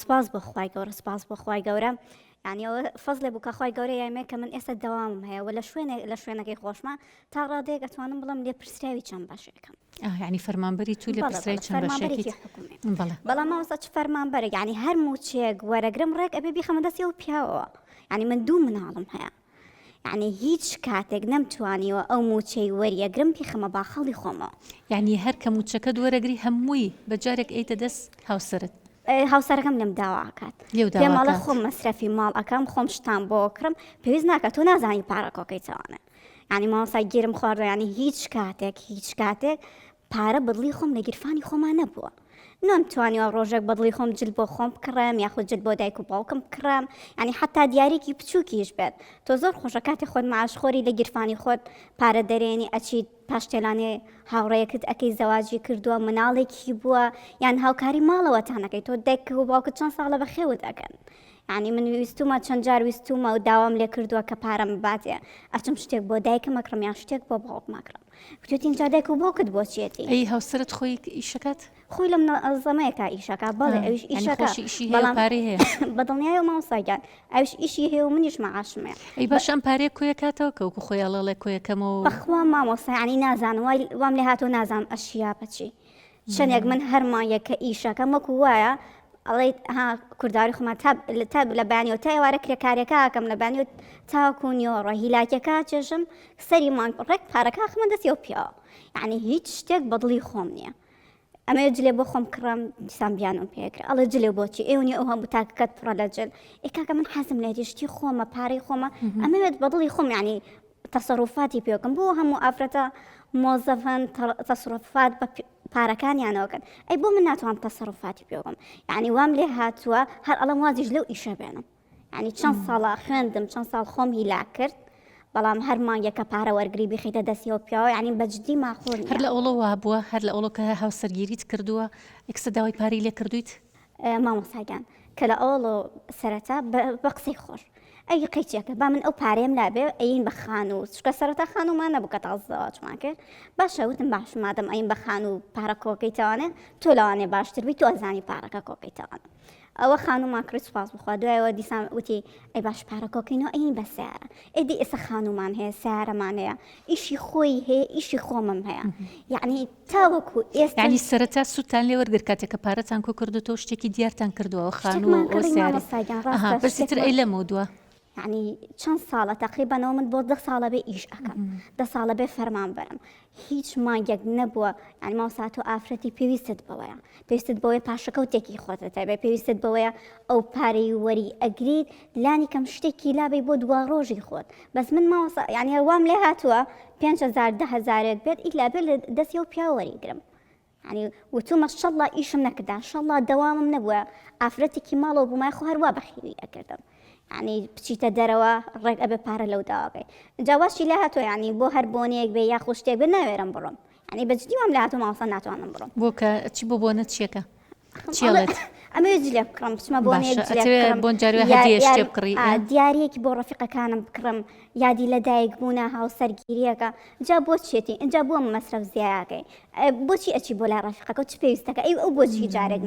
سپاس بۆ خوای گەورە، سپاس بۆ خوای گەورە. یعنی ئەوە فەزلێ بوو کە خوای گەورە یامێ کە من ئێستا دەوامم هەیە و لە شوێنەکەی خۆشمە تا ڕادەیەک ئەتوانم بڵم لێ پرسراوی چەند باشەکەم. یعنی فەرمانبەری تو لێ پرسراوی چەند باشێکی بەڵام مامۆستا چ فەرمانبەرێک، یعنی هەر موچێک وەرەگرم ڕێک ئەبێ بیخەمە دەستی ئەو پیاوەوە. یعنی من دوو مناڵم هەیە، یعنی هیچ کاتێک نەمتوانیوە ئەو موچەی وەریەگرم بیخەمە باخەڵی خۆمەوە. یعنی هەر کە موچەکە دووەرەگری هەمووی بەجارێک ئەیتە دەست هاوسەرت. هاوسەرەکەم لەم داواکات پێماڵە خۆم مەسرەفی ماڵ ئەەکەم، خۆم شتان بۆ کڕم، پێویست ناکات تۆ نازانی پارە کۆکەی چاوانە. یعنی مامۆستا گیرم خواردە، یعنی هیچ کاتێک پارە بەدڵی خۆم لە گیرفانی خۆمان نەبووە. نەمتوانیوە ڕۆژێک بەدڵی خۆم جل بۆ خۆم بکڕم یاخود جل بۆ دایک و باوکم بکڕم، یعنی حتا دیارێکی بچووکیش بێت. تۆ زۆر خۆشە کاتێک خۆت معاشخۆری لە گیرفانی خۆت پارە دەرێنی ئەچیت پاشتێلانێ هاوڕێیەکت ئەەکەی زەواجی کردووە، مناڵێکی بووە یان هاوکاری ماڵەوەتانەکەی تۆ دایک و باوکت چەند ساڵە بەخێوت ئەکەن. یعنی من ویستومە چەند جار ویستومە و داوام لێ کردووە کە پارەم باتێ ئەچم شتێک بۆ دایکم ئەکڕم یان شتێک بۆ باوک ماکڕم. بتوتین جا دایک و باوکت بۆ چێتی؟ ئەی هاوسەرت خۆی ئیشەکەت؟ خۆی لەم زەمەیەکە ئیشەکە، بەڵێ ئەوش ئیشەکە بەڵام پارەی هەیە بەدڵنیایە مامۆستاگیان ئەوش ئیشی هەیە و منیش مەعاشمەیە. ئەی باش ئەم پارەیە کۆیە کاتەوە کەوکو خۆی ئەڵەڵێ کۆیەکەمەوە بەخوا مامۆستا، یعنی نازانم وام لێ هاتۆ نازانم ئەشیا بچی چەندێک من هەرمایە کە ئیشەکەم وەکو وایە ئەڵێ ها کورداری خۆمان لە بانیەوە تا ئێوارە کرێکارێکە ئەکەم لە بانیۆ تاکوونیۆڕە هیلاکێکە چێژم سەری مانگ ڕێک پارەکە خمە دەستی و پیاوە. یعنی هیچ شتێک بەدڵی خۆم نییە. ئەمە جلێ بۆ خۆم کڕم دیسان بیانم پێکرد ئەڵێ جلێ بۆچی ئێونی ئەو هەموو تاکەکەت پڕە لە جل ئێکاکە من حەزم لە هێشتی خۆمە پارەی خۆمە ئەمەوێت بەدڵی خۆم یعنی تەسەڕوفاتی پێکەم بۆ هەموو ئافرەتە مۆزەفەن تەسەڕوفات بە پارەکانیانەوەکەن. ئەی بۆ من ناتوانم تەسەڕوفاتی پێوەم، یعنی وام لێ هاتووە هەر ئەڵەم وازیش لەو ئیشە بێنم. یعنی چەند ساڵە خوێندم، چەند ساڵ خۆم هیلا کرد، بەڵام هەر مانگێکە پارە وەرگری بخیتە دەستیەوە پیاوە، یعنی بەجددی ماخۆر هەر لە ئەوڵەوە بووە، هەر لە ئەوڵۆ کە هاوسەرگیریت کردووە ئێکسە داوای پارەی لێ کردویت؟ مامۆستاگیان کە لە ئەوڵۆ سەرەتا بە قسەی خۆش ئەی قەیچێکە با من ئەو پارەیەم لابێ ئەین بە خان و چکە سەرەتا خانومان نەبوو کە تازەواچمان کرد. باشە وتم باش مادەم ئەین بە خان و پارە کۆکەی تاوانێ تۆ لەوانێ باشتر بی تۆ ئەزانی پارەکە کۆکەی تاوانە. ئەوە خانومان کرد سوپاس بخوا. دوایەوە دیسان وتی ئەی باش پارە کۆکەینەوە ئەین بە سیارە. ئێدی ئێستا خانومان هەیە، سیارەمان هەیە، ئیشی خۆی هەیە، ئیشی خۆمم هەیە. یعنی تاوەکو ئێستا یعنی سەرەتا سوودتان لێ وەرگر کاتێککە پارەتان کۆ کردوەوە شتێکی دیارتان کردووە خانوو ئەو سیارە بەسیتر ئەی لەمەوە. یعنی چەند ساڵە تقریبانەوە من بۆ 10 ساڵە بێ ئیش ئەەکەم، 10 ساڵە بێ فەرمان بەرم، هیچ مانگێک نەبووە. یعنی ماوەسات و ئافرەتی پێویستت بەوەیە، پێویستت بەوەی پاشەکەوتێکی خۆتە بێ، پێویستت بەوەیە ئەو پارەی وەری ئەگریت لانی کەم شتێکی لابێ بۆ دوا ڕۆژی خۆت. بەس من ماوەسا یعنی وام لێ هاتووە 5,000 10,000 بێت ئیلا بێت لە دەستی و پیاوەریگرم. یعنی وتومە شەڵا ئیشم نەکردا، شەڵا دەوامم نەبووە، ئافرەتێکی ماڵەوە بوومای خۆ هەروە بەخیری ئەکردم. یعنی بچیتە دەرەوە ڕێک ئەبێ پارە لەو داواکەی جاواشی لە هاتووە، یعنی بۆ هەر بۆنەیەک بێ یا خۆشتێک بێ ناوێرم بڕۆم. یعنی بەجددی وام لە هاتوو ماوەسا ناتوانم بڕۆم. بۆ کە چی بۆ بۆنە چیەکە چێڵێت ئەمە جلێ بکڕم بچمە بۆنێک بۆ جارێ هەدیە شتێ بکڕی دیارەیەکی بۆ ڕەفیقەکانم بکڕم، یادی لە دایک بوونە هاوسەرگیریەکە. جا بۆ چێتی اینجا بووە مەسرەف زیاکەی بۆچی ئەچی بۆ لای ڕەفیقەکە چ پێویستەکە ئەی ئەو بۆچی جارێک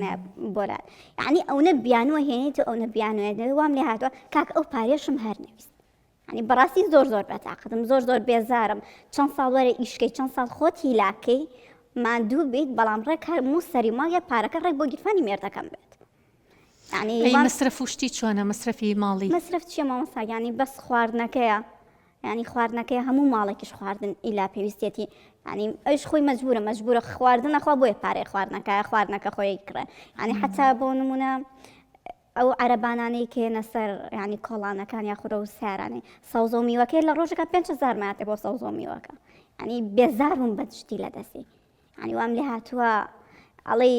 بۆلات. یعنی ئەو نەبیانوە هێنیت و ئەو نەبیانوێ وام لێ هاتووە کاک ئەو پارێشم هەر نەویست. یعنی بەڕاستی زۆر بەتاقەتم، زۆر بێزارم. چەند ساڵ وەرە ئیشکەی، چەند ساڵ خۆت هیلاکەی ماندوو بیت، بەڵام ڕێک هەموو سەری ماڵ یە پارەکە ڕێک بۆ گیرفانی مێردەکەم بێت. یعنی مەسرەف و شتی چۆنە مەسرەفی ماڵی؟ مەسرەف چیە مامۆستا؟ یعنی بەس خواردنەکەیە، یعنی خواردنەکەی هەموو ماڵێکیش خواردن ئیلا پێویستێتی. یعنی ئەوش خۆی مەجبورە خواردن نەخوا بۆیە پارەی خواردنەکە خۆی کڕێ. یعنی حتا بۆ نمونە ئەو عەرەبانانەی کێنە سەر یعنی کۆڵانەکان یاخودە و سیارانەی سەوز و میوەکەی لە ڕۆژەکە 5,000 ماتێ بۆ سەوز و میوەکە. یعنی بێزار بووم بەجددی لە دەستی. یعنی وام لێ هاتووە ئەڵێ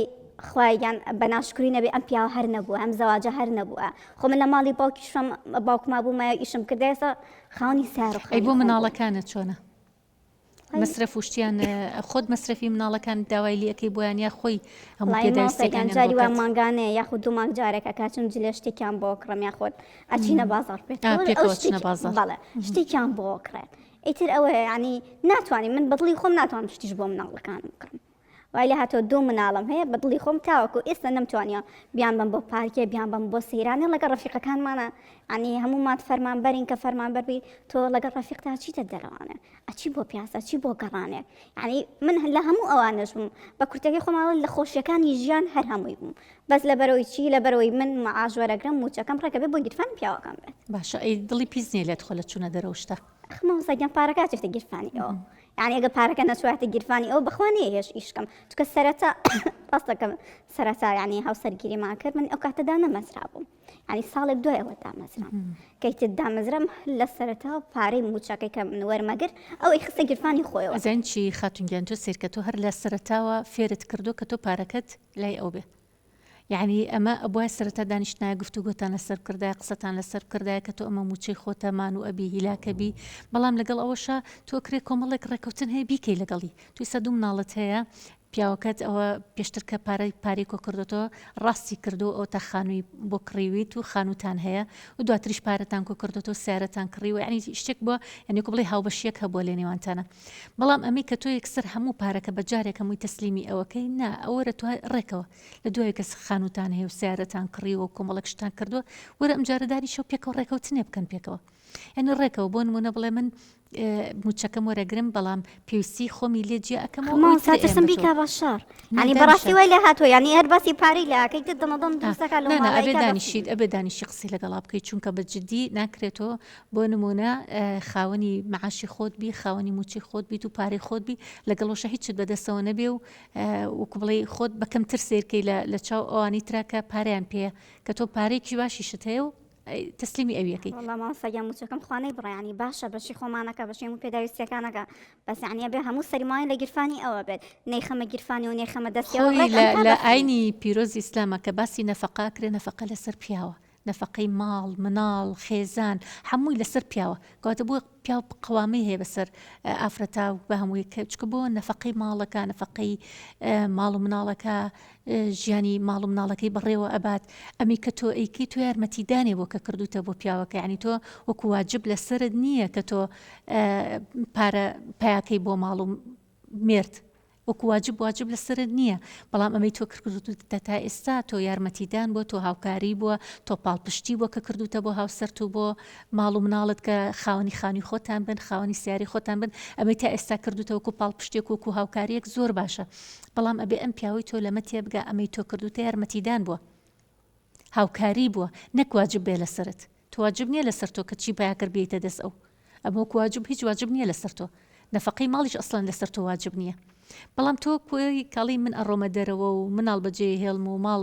خوایان بە ناشکری نەبێ ئەم پیاوە هەر نەبووە ئەم زەواجە هەر نەبووە خۆ من لە ماڵی باوکیشم باوکما بوومە ئیشم کردێسە خاوەنی سار ئەی بۆ مناڵەکانت چۆنە مەصرف وشتیان خۆت مەصرفی مناڵەکان داوای لیەکەی بۆیان یا خۆی هەموو پێداویستەکان جاری وا مانگانەیە یاخود دوو مانگ جارێکە کاچم جلێ شتێکیان بۆ کڕم یاخۆت ئەچینە بازار بەڵێ شتێکیان بۆ کڕێت ئیتر ئەوە ینی ناتوانانی من بەدڵی خۆم ناتوانم شتیش بۆ مناڵەکانم بکڕم وای لە هاتۆ دوو مناڵم هەیە بەدڵی خۆم تاوەکو ئێستا نەمتوانیا بیان بم بۆ پارکێ بیان بم بۆ سەیرانە لەگە ڕەفیقەکانمانە ئەنی هەمومان فەرمانبەرین کە فەرمانبەربی تۆ لەگە ڕەفیقتا چیتە دەرەوانە ئەچی بۆ پیاسە چی بۆ گەڕانێک ینی من لە هەموو ئەوانش بووم بە کورتەکەی خۆماوە لە خۆشیەکانی ژیان هەر هەمووی بووم بەس لە بەرەوەی چی لە بەرەوەی من معاژوەرەگرم موچەکەم ڕێکە بێ بۆ گیرفان پیاوەکەم بێت باشە ئەی دڵی پیسنیە لێت خۆ لە چوونە دەرەوشتە خمەوسەگەم پارەکە چێتە گیرفانی ئەوە یعنی ئەگە پارەکە نەچواتە گیرفانی ئەو بخوانەیە هێش ئیشکەم چکە سەرەتا ڕاستەکەم سەرەتا ینی هاوسەرگیریمان کرد من ئەو کاتەدا نەمەزرا بووم ینی ساڵێک دوای ئەوە دامەزرام کەیتت دامەزرم لە سەرەتا پارەی موچەکەی کە من وەرمەگر ئەو خستە گیرفانی خۆیەوە ئەزان چی خاتونگیان تۆ سیرکە تۆ هەر لە سەرەتاوە فێرت کردو کە تۆ پارەکەت لای ئەو بێ یعنی ئەمە ئەبووای سەرەتا دانیشتنایە گفتوگۆتان لەسەر کردای قسەتان لەسەر کردایە کە تۆ ئەمە موچەی خۆتەمان و ئەبی هیلاکەبی بەڵام لەگەڵ ئەوەشە تۆ کرێ کۆمەڵێک ڕێکەوتن هەیە بیکەی لەگەڵی توی سە دوو مناڵت هەیە پیاوەکەت ئەوە پێشتر کە پارەی کۆ کردەوە ڕاستی کردو ئەو تا خانووی بۆ کڕیویت و خانوتان هەیە و دواتریش پارەتان کۆ کردەوە سیارەتان کڕی و ینی شتێک بۆ ینی کو بڵێ هاوبەشیەک هەبووە لە نێوانتانە بەڵام ئەمی کە تۆ یەکسەر هەموو پارەکە بە جارێک هەمووی تەسلیمی ئەوەکەی نا ئەوەرە تو ڕێکەوە لە دوای کەس خانوتان هەیە و سیارەتان کڕیوە و کۆمەڵک شتان کردووە وەرە ئەم جارەداری شەو پێکەوە ڕێکەوتنێ بکەن پێکەوە ینی ڕێکەوە بۆ نمونە بڵێ من موچەکەم وەرەگرم بەڵام پێویستی خۆمی لێ جێ ئەەکەم بیکا باشار ینی بەڕاستی وای لە هاتۆ ینی هەر باسی پارەی لاکەیت دەمەدەم دروستەکە ئەبێ دانیشیت ئەبێ دانیشی قسەی لەگەڵا بکەیت چونکە بە جددی ناکرێتەوە بۆ نمونە خاوەنی معاشی خۆت بی خاوەنی موچی خۆت بیت و پارەی خۆت بی لەگەڵەوەشە هیچت بەدەستەوە نەبێ و وەکو بڵێ خۆت بەکەمتر سیرکەی لە چاو ئەوانی تراکە پارەیان پێە کە تۆ پارێکی باشی شت هەیە و تەسلیمی ئەویەکەی ماسەگەم موچەکەم خوانەی بڕیانی باشە بەشی خۆمانەکە بەشی و پێداویستەکانەکە بەس عنیە بێ هەموو سەریمانی لە گیرفانی ئەوە بێت نەیخەمە گیرفانی و نێخەمە دەستیەوە لە ئاینی پیرۆزی ئیسلامە کە باسی نەفەقا کرێ نەفەقە لەسەر پیاوە نەفەقەی ماڵ مناڵ خێزان هەمووی لەسەر پیاوە کەواتە بۆ پیاو قەوامی هەیە بەسەر ئافرەتا و بە هەمووی چکە بۆ نەفەقەی ماڵەکە نەفەقەی ماڵ و مناڵەکە ژیانی ماڵ و مناڵەکەی بەڕێوە ئەبات ئەمی کە تۆ ئەیکەی تۆ یارمەتیدانێ بۆ کە کردوتە بۆ پیاوەکە ینی تۆ وەکو واجب لەسرت نییە کە تۆ پارە پایاکەی بۆ ماڵ و مرد وەکو واجب لەسرت نییە بەڵام ئەمەی تۆ کردوتە تا ئێستا تۆ یارمەتیدان بۆ تۆ هاوکاری بووە تۆ پاڵپشتی بۆ کە کردوتە بۆ هاوسەرت و بۆ ماڵ و مناڵت کە خاوەنی خانی خۆتان بن خاوەنی سیاری خۆتان بن ئەمەی تا ئێستا کردوتە وەکو پاڵپشتێک وەکو هاوکاریەک زۆر باشە بەڵام ئەبێ ئەم پیاوەی تۆ لەمە تێبگا ئەمەی تۆ کردوتە یارمەتیدان بووە هاوکاری بووە نەک واجب بێ لەسرت تۆ واجب نییە لەسەر تۆ کە چی پیاکرد بێتە دەست ئەو ئەمە وەکو واجب هیچ واجب نییە لەسەر تۆ نەفەقەی ماڵیش ئەسڵەن لەسەر تۆ واجب نییە بەڵام تۆ کوێی کاڵی من ئەڕۆمە دەرەوە و مناڵ بەجێ هێڵم و ماڵ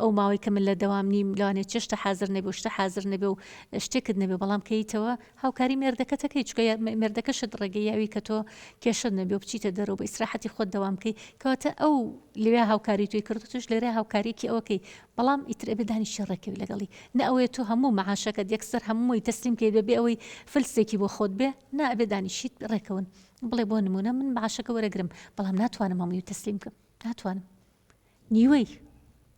ئەو ماوەی کە من لە دەوام نیم لەوانێت چێشتە حازر نەبێ و شتە حازر نەبێ و شتێکت نەبێ بەڵام کەیتەوە هاوکاری مێردەکەتەکەی چکە مێردەکەشت ڕێگەی یاوی کە تۆ کێشت نەبێ و بچیتە دەرەوە بە ئیسراحەتی خۆت دەوام بکەی کەواتە ئەو لێوێ هاوکاری توی کردو توش لێرە هاوکاریەکی ئەوەکەی بەڵام ئیتر ئەبێ دانیشی ڕێکەوی لەگەڵی نە ئەوەیە تۆ هەموو مەعاشەکەت یەکسەر هەمووی تەسلیم کەی بێ ئەوەی فلسێکی بۆ خۆت بێ نا ئەبێ دانیشیت ڕێکەون بڵێ بۆ نمونە من معاشەکە وەرەگرم بەڵام ناتوانم هەمووی تەسلیم بکەم ناتوانم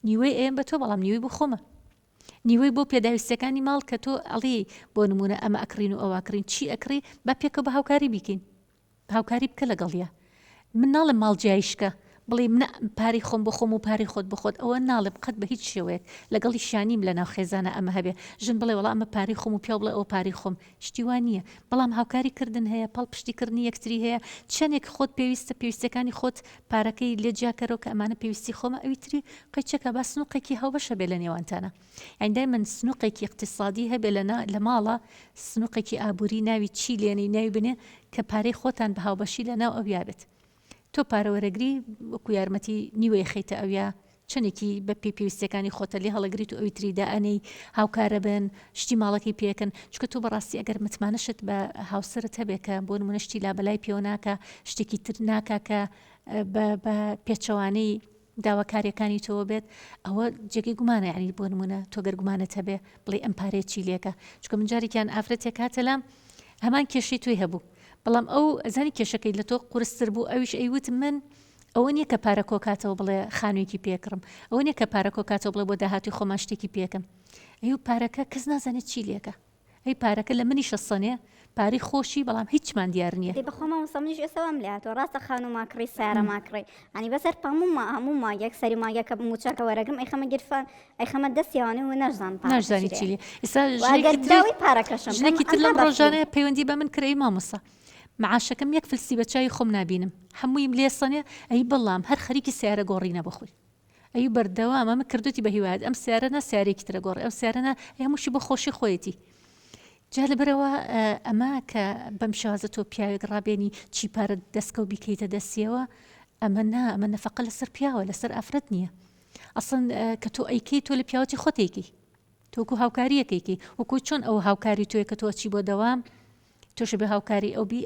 نیوەی ئێم بە تۆ بەڵام نیوەی بۆ خۆمە نیوەی بۆ پێداویستەکانی ماڵ کە تۆ ئەڵێ بۆ نمونە ئەمە ئەکرین و ئەوواکرین چی ئەکری با پێکە بە هاوکاری بیکەین هاوکاری بکە لەگەڵیە من ناڵم ماڵ جایشکە بڵێ من پاری خۆم بۆ خۆم و پاری خۆت بخۆت ئەوە ناڵم قەت بە هیچ شێوەیەک لەگەڵی شانیم لە ناو خێزانە ئەمە هەبێ ژن بڵێ وڵام ئەمە پاری خۆم و پیا بڵێ ئەو پاری خۆم شتیوان نییە بەڵام هاوکاری کردن هەیە پاڵ پشتیکردنی یەکتری هەیە چەندێک خۆت پێویستەکانی خۆت پارەکەی لێ جیاکەرەوە کە ئەمانە پێویستی خۆمە ئەویتری قەیچەکە با سنووقێکی هەوبەشە بێ لە نێوانتانە ئەندای من سنووقێکی اقتصادی هەبێ لە ماڵە سنووقێکی ئابووری ناوی چی لێنەی ناوی بنێ کە پارەی خۆتان بە هاوبەشی لە ناو ئەو یابێت تۆ پارەوەرەگری وەکو یارمەتی نیوەی خەیتە ئەویا چەندێکی بە پێویستەکانی خۆتە لێ هەڵەگریت و ئەوی تریدا ئەنەی هاوکارە بن شتی ماڵەکەی پێکەن چکە تۆ بەڕاستی ئەگەر متمانەشت بە هاوسرت هەبێ کە بۆ نمونەشتی لا بەلای پێوە ناکە شتێکی تر ناکە کە بە پێچەوانەی داواکاریەکانی تۆ بێت ئەوە جێگەی گومانە، یعنی بۆ نمونە تۆ گەر گومانت هەبێ بڵێ ئەم پارەیە چی لێکە، چکە من جارێکیان ئافرەتێک هاتە لام هەمان کێشەی توی هەبوو، بەڵام ئەو ئەزانی کێشەکەی لە تۆ قورستر بوو، ئەویش ئەیوت من ئەوە نییە کە پارە کۆکاتەوە بڵێ خانوویەکی پێکڕم، ئەوە نییە کە پارە کۆکاتەوە بڵێ بۆ داهاتی خۆمان شتێکی پێکەم، ئەو پارەکە کەس نازانێت چی لێکە، ئەی پارەکە لە منیشە سەنێ پارەی خۆشی بەڵام هیچمان دیار نییە. بەخۆمە سەمنیش ئێسەوەم لاتەوە ڕاستە خانوو ماکڕی سارە ماکڕی ئەنی بەسەر پاموما هەموما یەک سەری ماگەکە موچەکە وەرەگرم ئەیخەمە گرفان ئەیخەمە دەستیوانێ و نەشزانی چی ئێستا داوی پارەکەشم ژنێکی تر لەم ڕۆژانەیە پەیوەندی بە من کرێی مامۆستا معاشەکەم یەک فلسی بە چای خۆم نبینم هەموویم لێ سەنێ ئەی بەڵام هەر خەریکی سیارە گۆڕینە بخۆی ئەی بەردەوام ئەمە کردوتی بە هیواد ئەم سیارە نە سیارێکی ترە گۆڕ ئەم سیارەنە هەمووشی بۆ خۆشی خۆیەتی جا لەبەرەوە ئەمە کە بەم شازە تۆ پیاوێک ڕابێنی چی پارە دەستکە و بیکەیتە دەستیەوە ئەمە نەفەقە لەسەر پیاوە لەسەر ئافرەت نییە ئەسڵن کە تۆ ئەیکەی تۆ لە پیاوەتی خۆتێکی تۆکو هاوکاریەکەیکی وەکو چۆن ئەو هاوکاری تۆیە کە تۆ چی بۆ دەوام تۆش بە هاوکاری ئەو بی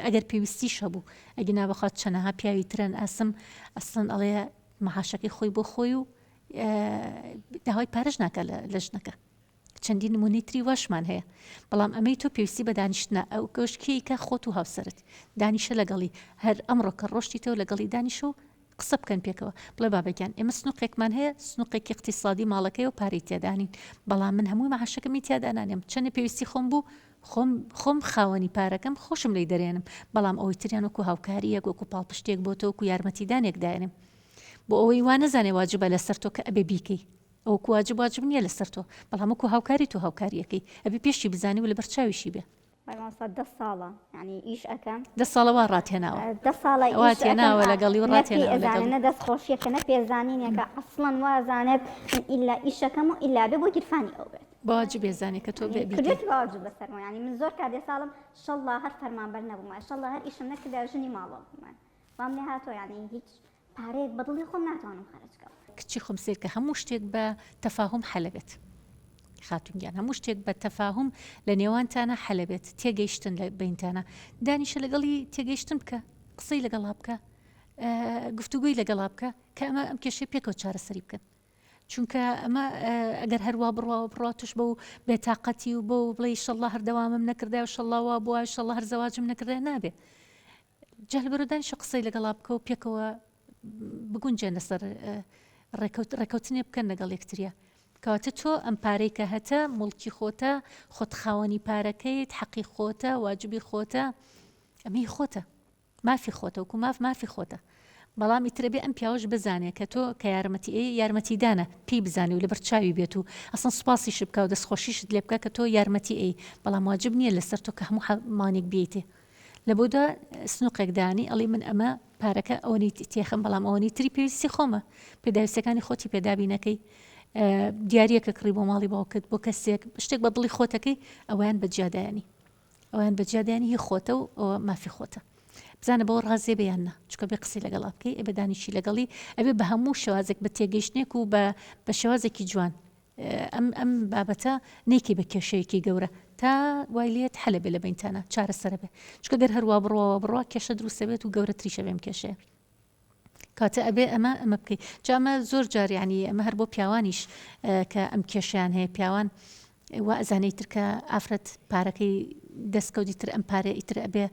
ئەگەر پێویستیش هەبوو ئەگە نابخوات چەنەها پیاوی ترەن ئاسم ئەسڵن ئەڵێ مەحاشەکەی خۆی بۆ خۆی و داوای پارەش ناکە لە ژنەکە چەندین نمونەی تری واشمان هەیە بەڵام ئەمەی تۆ پێویستی بە دانیشتە ئەو گەشتکیکە خۆت و هاوسەرت دانیشە لەگەڵی هەر ئەمڕۆکە ڕۆشتی تەوە لەگەڵی دانیشە و قسە بکەن پێکەوە بڵێ بابەکان ئێمە سنووقێکمان هەیە سنووقێکی اقتصادی ماڵەکەی و پارەی تێدانین بەڵام من هەمووی مەحاشەکەمی تیادانانێم چەندە پێویستی خۆم بوو خۆم خاوەنی پارەکەم خۆشم لی دەرێنم بەڵام ئەوەی تریان وەکو هاوکاریەک وەکو پاڵپشتێک بۆ تۆ وەکو یارمەتیدانێک داێنم بۆ ئەوەی وا نەزانێ واجبە لەسەر تۆ کە ئەبێ بیکەی ئەو واجب نییە لەسەر تۆ بەڵام وەکو هاوکاری تۆ هاوکاریەکەی ئەبێ پێشی بزانی و لە بەرچاویشی بێ 10 ساڵە ینی ئیش ئەەکەم 10 ساڵەوە ڕاتێناوە 10 ساڵە واتێناوە لەگەڵی و ڕاتێنە دەست خۆشیەکە نەپێزانینەکە ئەسڵەن وازانێت ئیلا ئیشەکەم و ئیلا بێ بۆ گیرفانی ئەو بێت باوجب بێزانێ کە تۆ بێ باوجب بەسەرمە ینی من زۆر کاتێ ساڵم شەڵڵا هەر فەرمانبەر نەبوومە شەڵڵا هەر ئیشم نەکردا ژنی ماڵەوە بوومە وام لێ هاتۆ ینی هیچ پارەیەک بەدڵی خۆم ناتوانم خەرجکەم کچی خۆم سیر کە هەموو شتێک بە تەفاهم حەلەبێت خاتونگیان هەموو شتێک بە تەفاهم لە نێوانتانە حەلەبێت تێگەیشتن لە بینتانە دانیشە لەگەڵی تێگەیشتن بکە قسەی لەگەڵا بکە گفتوگوی لەگەڵا بکە کە ئەمە ئەم کێشەی پێکەوە چارەسەری بکەن چونکە ئەمە ئەگەر هەروە بڕەوە بڕاتش بە و بێتاقەتی و بۆ بڵێ شەڵڵا هەردەوامم نەکردا و شەڵڵاوە بووە شەڵڵا هەر زەواجم نەکردا نابێ جەل بەرە دانیشە قسەی لەگەڵا بکە و پێکەوە بگونجێن لەسەر ڕێکەوتنێ بکەن لەگەڵ یەکتریە کەواتە تۆ ئەم پارەی کە هەتە مڵکی خۆتە خۆت خاوەنی پارەکەیت حەقی خۆتە واجبی خۆتە ئەمەی خۆتە مافی خۆتە وکو مافی خۆتە بەڵام ئیترەبێ ئەم پیاوەش بزانێت کە تۆ کە یارمەتیدانە پێی بزانێ و لە بەرچاوی بێت و ئەسڵ سوپاسیش بکە و دەستخۆشیشت لێ بکە کە تۆ یارمەتی ئەی بەڵام واجب نییە لەسەر تۆ کە هەموو مانێک بێتێ لە بۆدا سنووقێکدانی ئەڵی من ئەمە پارەکە ئەوەی تێخم بەڵام ئەوەی تری پێویستی خۆمە پێداویستەکانی خۆتی پێدابینەکەی دیارەکە کڕی بۆ ماڵی باوکت بۆ کەسێک شتێک بە دڵی خۆتەکەی ئەویان بەجیادایانی هی خۆتە و ئەوە مافی خۆتە بزانە بەوە ڕازێ بەیاننا چکە بێ قسەی لەگەڵا بکەی ئەبێ دانیشی لەگەڵی ئەبێ بە هەموو شێوازێک بە تێگەیشتێک و بە شێوازێکی جوان ئەم بابەتە نێکی بە کێشەیەکی گەورە تا وای لێت حەلە بێ لە بینتانە چارەسەرە بێ چکە گەر هەروە بڕەوە کێشە دروستە بێت و گەورە تریشە بێم کێشەیە کاتە ئەبێ ئەمە بکەیت جامە زۆر جاریانی ئەمە هەر بۆ پیاوانیش کە ئەم کێشیان هەیە پیاوان وا ئەزانەی ترکە ئافرەت پارەکەی دەستکەوتی تر ئەم پارە ئیتر ئەبێ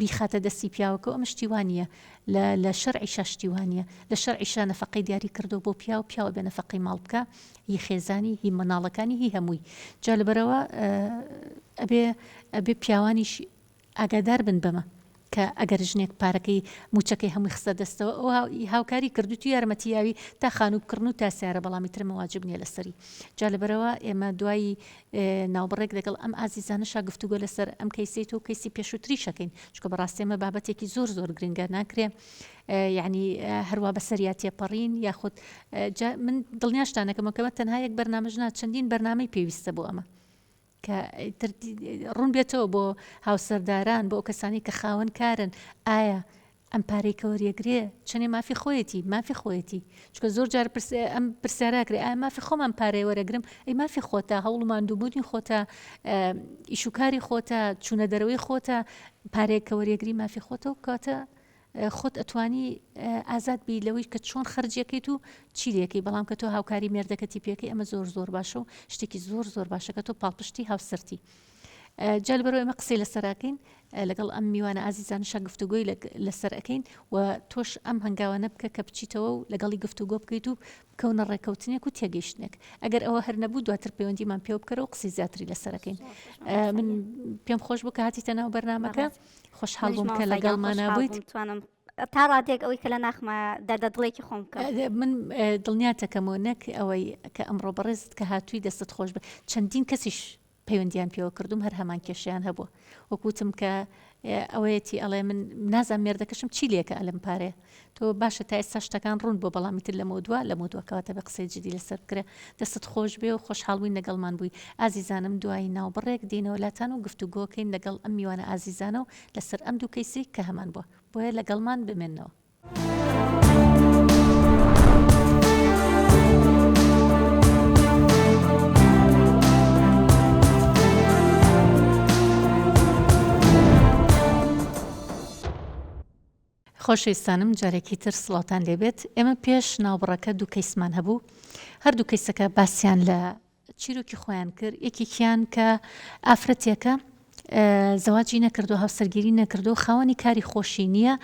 بیخاتە دەستی پیاوەکە ئەمە شتیوانیە لە شەرعیشا شتیوانیە لە شەرعیشا نەفەقەی دیاری کردو بۆ پیاوە بێ نەفەقەی ماڵ بکە هی خێزانی هی مەناڵەکانی هی هەمووی جا لەبەرەوە ئەبێ پیاوانیش ئاگادار بن بەمە کە ئەگەر ژنێک پارەکەی موچەکەی هەمووی خستە دەستەوە ئەو هاوکاری کردوتی یارمەتیاوی تا خانووبکردن و تا سیارە بەڵامی ترمە واجب نییە لەسەری جا لەبەرەوە ئێمە دوایی ناوبڕێک لەگەڵ ئەم ئازیزانەشا گفتوگۆ لەسەر ئەم کەیسیت و کەیسی پێشووتری شەکەین چکە بەڕاستێمە بابەتێکی زۆر گرنگە ناکرێ یعنی هەروە بەسەریا تێپەڕین یاخود من دڵنیاشتانەکەمەکەمە تەنها یەک بەرنامەژنا چەندین بەرنامەی پێویستە بۆ ئەمە کە ڕوون بێتەوە بۆ هاوسەرداران بۆ کەسانی کە خاوەن کارن ئایا ئەم پارەی کە وەریەگرێ چەنێ مافی خۆیەتی چکە زۆر جار ئەم پرسیاراکرێ ئایا مافی خۆم ئەم پارەی وەرەگرم ئەی مافی خۆتە هەوڵمان دووبوونی خۆتە ئیشوکاری خۆتە چوونە دەرەوەی خۆتە پارەیە کە وەریەگری مافی خۆتە و کاتە خۆت ئەتوانی ئازاد بی لەوەی کە چۆن خەرجەکەیت و چی لەکەی بەڵام کە تۆ هاوکاری مێردەکەتی پێەکەی ئەمە زۆر باشە و شتێکی زۆر باشە کە تۆ پاڵپشتی هاوسەرتی جالبەرەوە ئێمە قسەی لەسەراکەین لەگەڵ ئەم میوانە ئازیزانشا گفتوگۆی لەسەر ئەەکەین و تۆش ئەم هەنگاوانە بکە کە بچیتەوە و لەگەڵی گفتوگۆ بکەیت و بکەونە ڕێکەوتنێک و تێگەیشتنێک ئەگەر ئەوە هەر نەبوو دواتر پەیوەندیمان پێ بکەرەوە قسەی زیاتری لەسەرەکەین من پێم خۆش بوو کە هاتیتە ناو بەرنامەکە خۆشحاڵ بووم کە لەگەڵمانە بوویت تا ڕاتێک ئەوەی کە لە ناخمە دەردەدڵێکی خۆم من دڵنیاتەکەمەوە نەک ئەوەی کە ئەمڕۆ بەڕێزت کە هاتووی دەستت خۆش بە چەندین کەسیش پەیوەندیان پێوە کردوم هەر هەمان کێشیان هەبووە وەکوتم کە ئەوەیەتی ئەڵێ من نازان مێردەکەشم چی لێکە ئەلم پارێ تۆ باشە تا ئێستا شتەکان ڕوون بۆ بەڵامیتر لە مۆدووەکەواتە بە قسەی جدی لەسەر بکرێ دەستت خۆش بێ و خۆشحاڵبووین لەگەڵمان بووی ئازیزانم دوایی ناوبڕێک دێنەوە لاتان و گفتوگۆکەین لەگەڵ ئەم میوانە ئازیزانە و لەسەر ئەم دوو کەیسی کە هەمان بووە بۆیە لەگەڵمان بمێنەوە. خۆشەویستانم جارێکی تر سڵاتان لێبێت ئێمە پێش ناوبڕەکە دوو کەیسمان هەبوو هەردوو کەیسەکە باسییان لە چیرۆکی خۆیان کرد یەکێکیان کە ئافرەتێکە زەواجی نەکردو هاوسەرگیری نەکردو خاوەنی کاری خۆشی نییە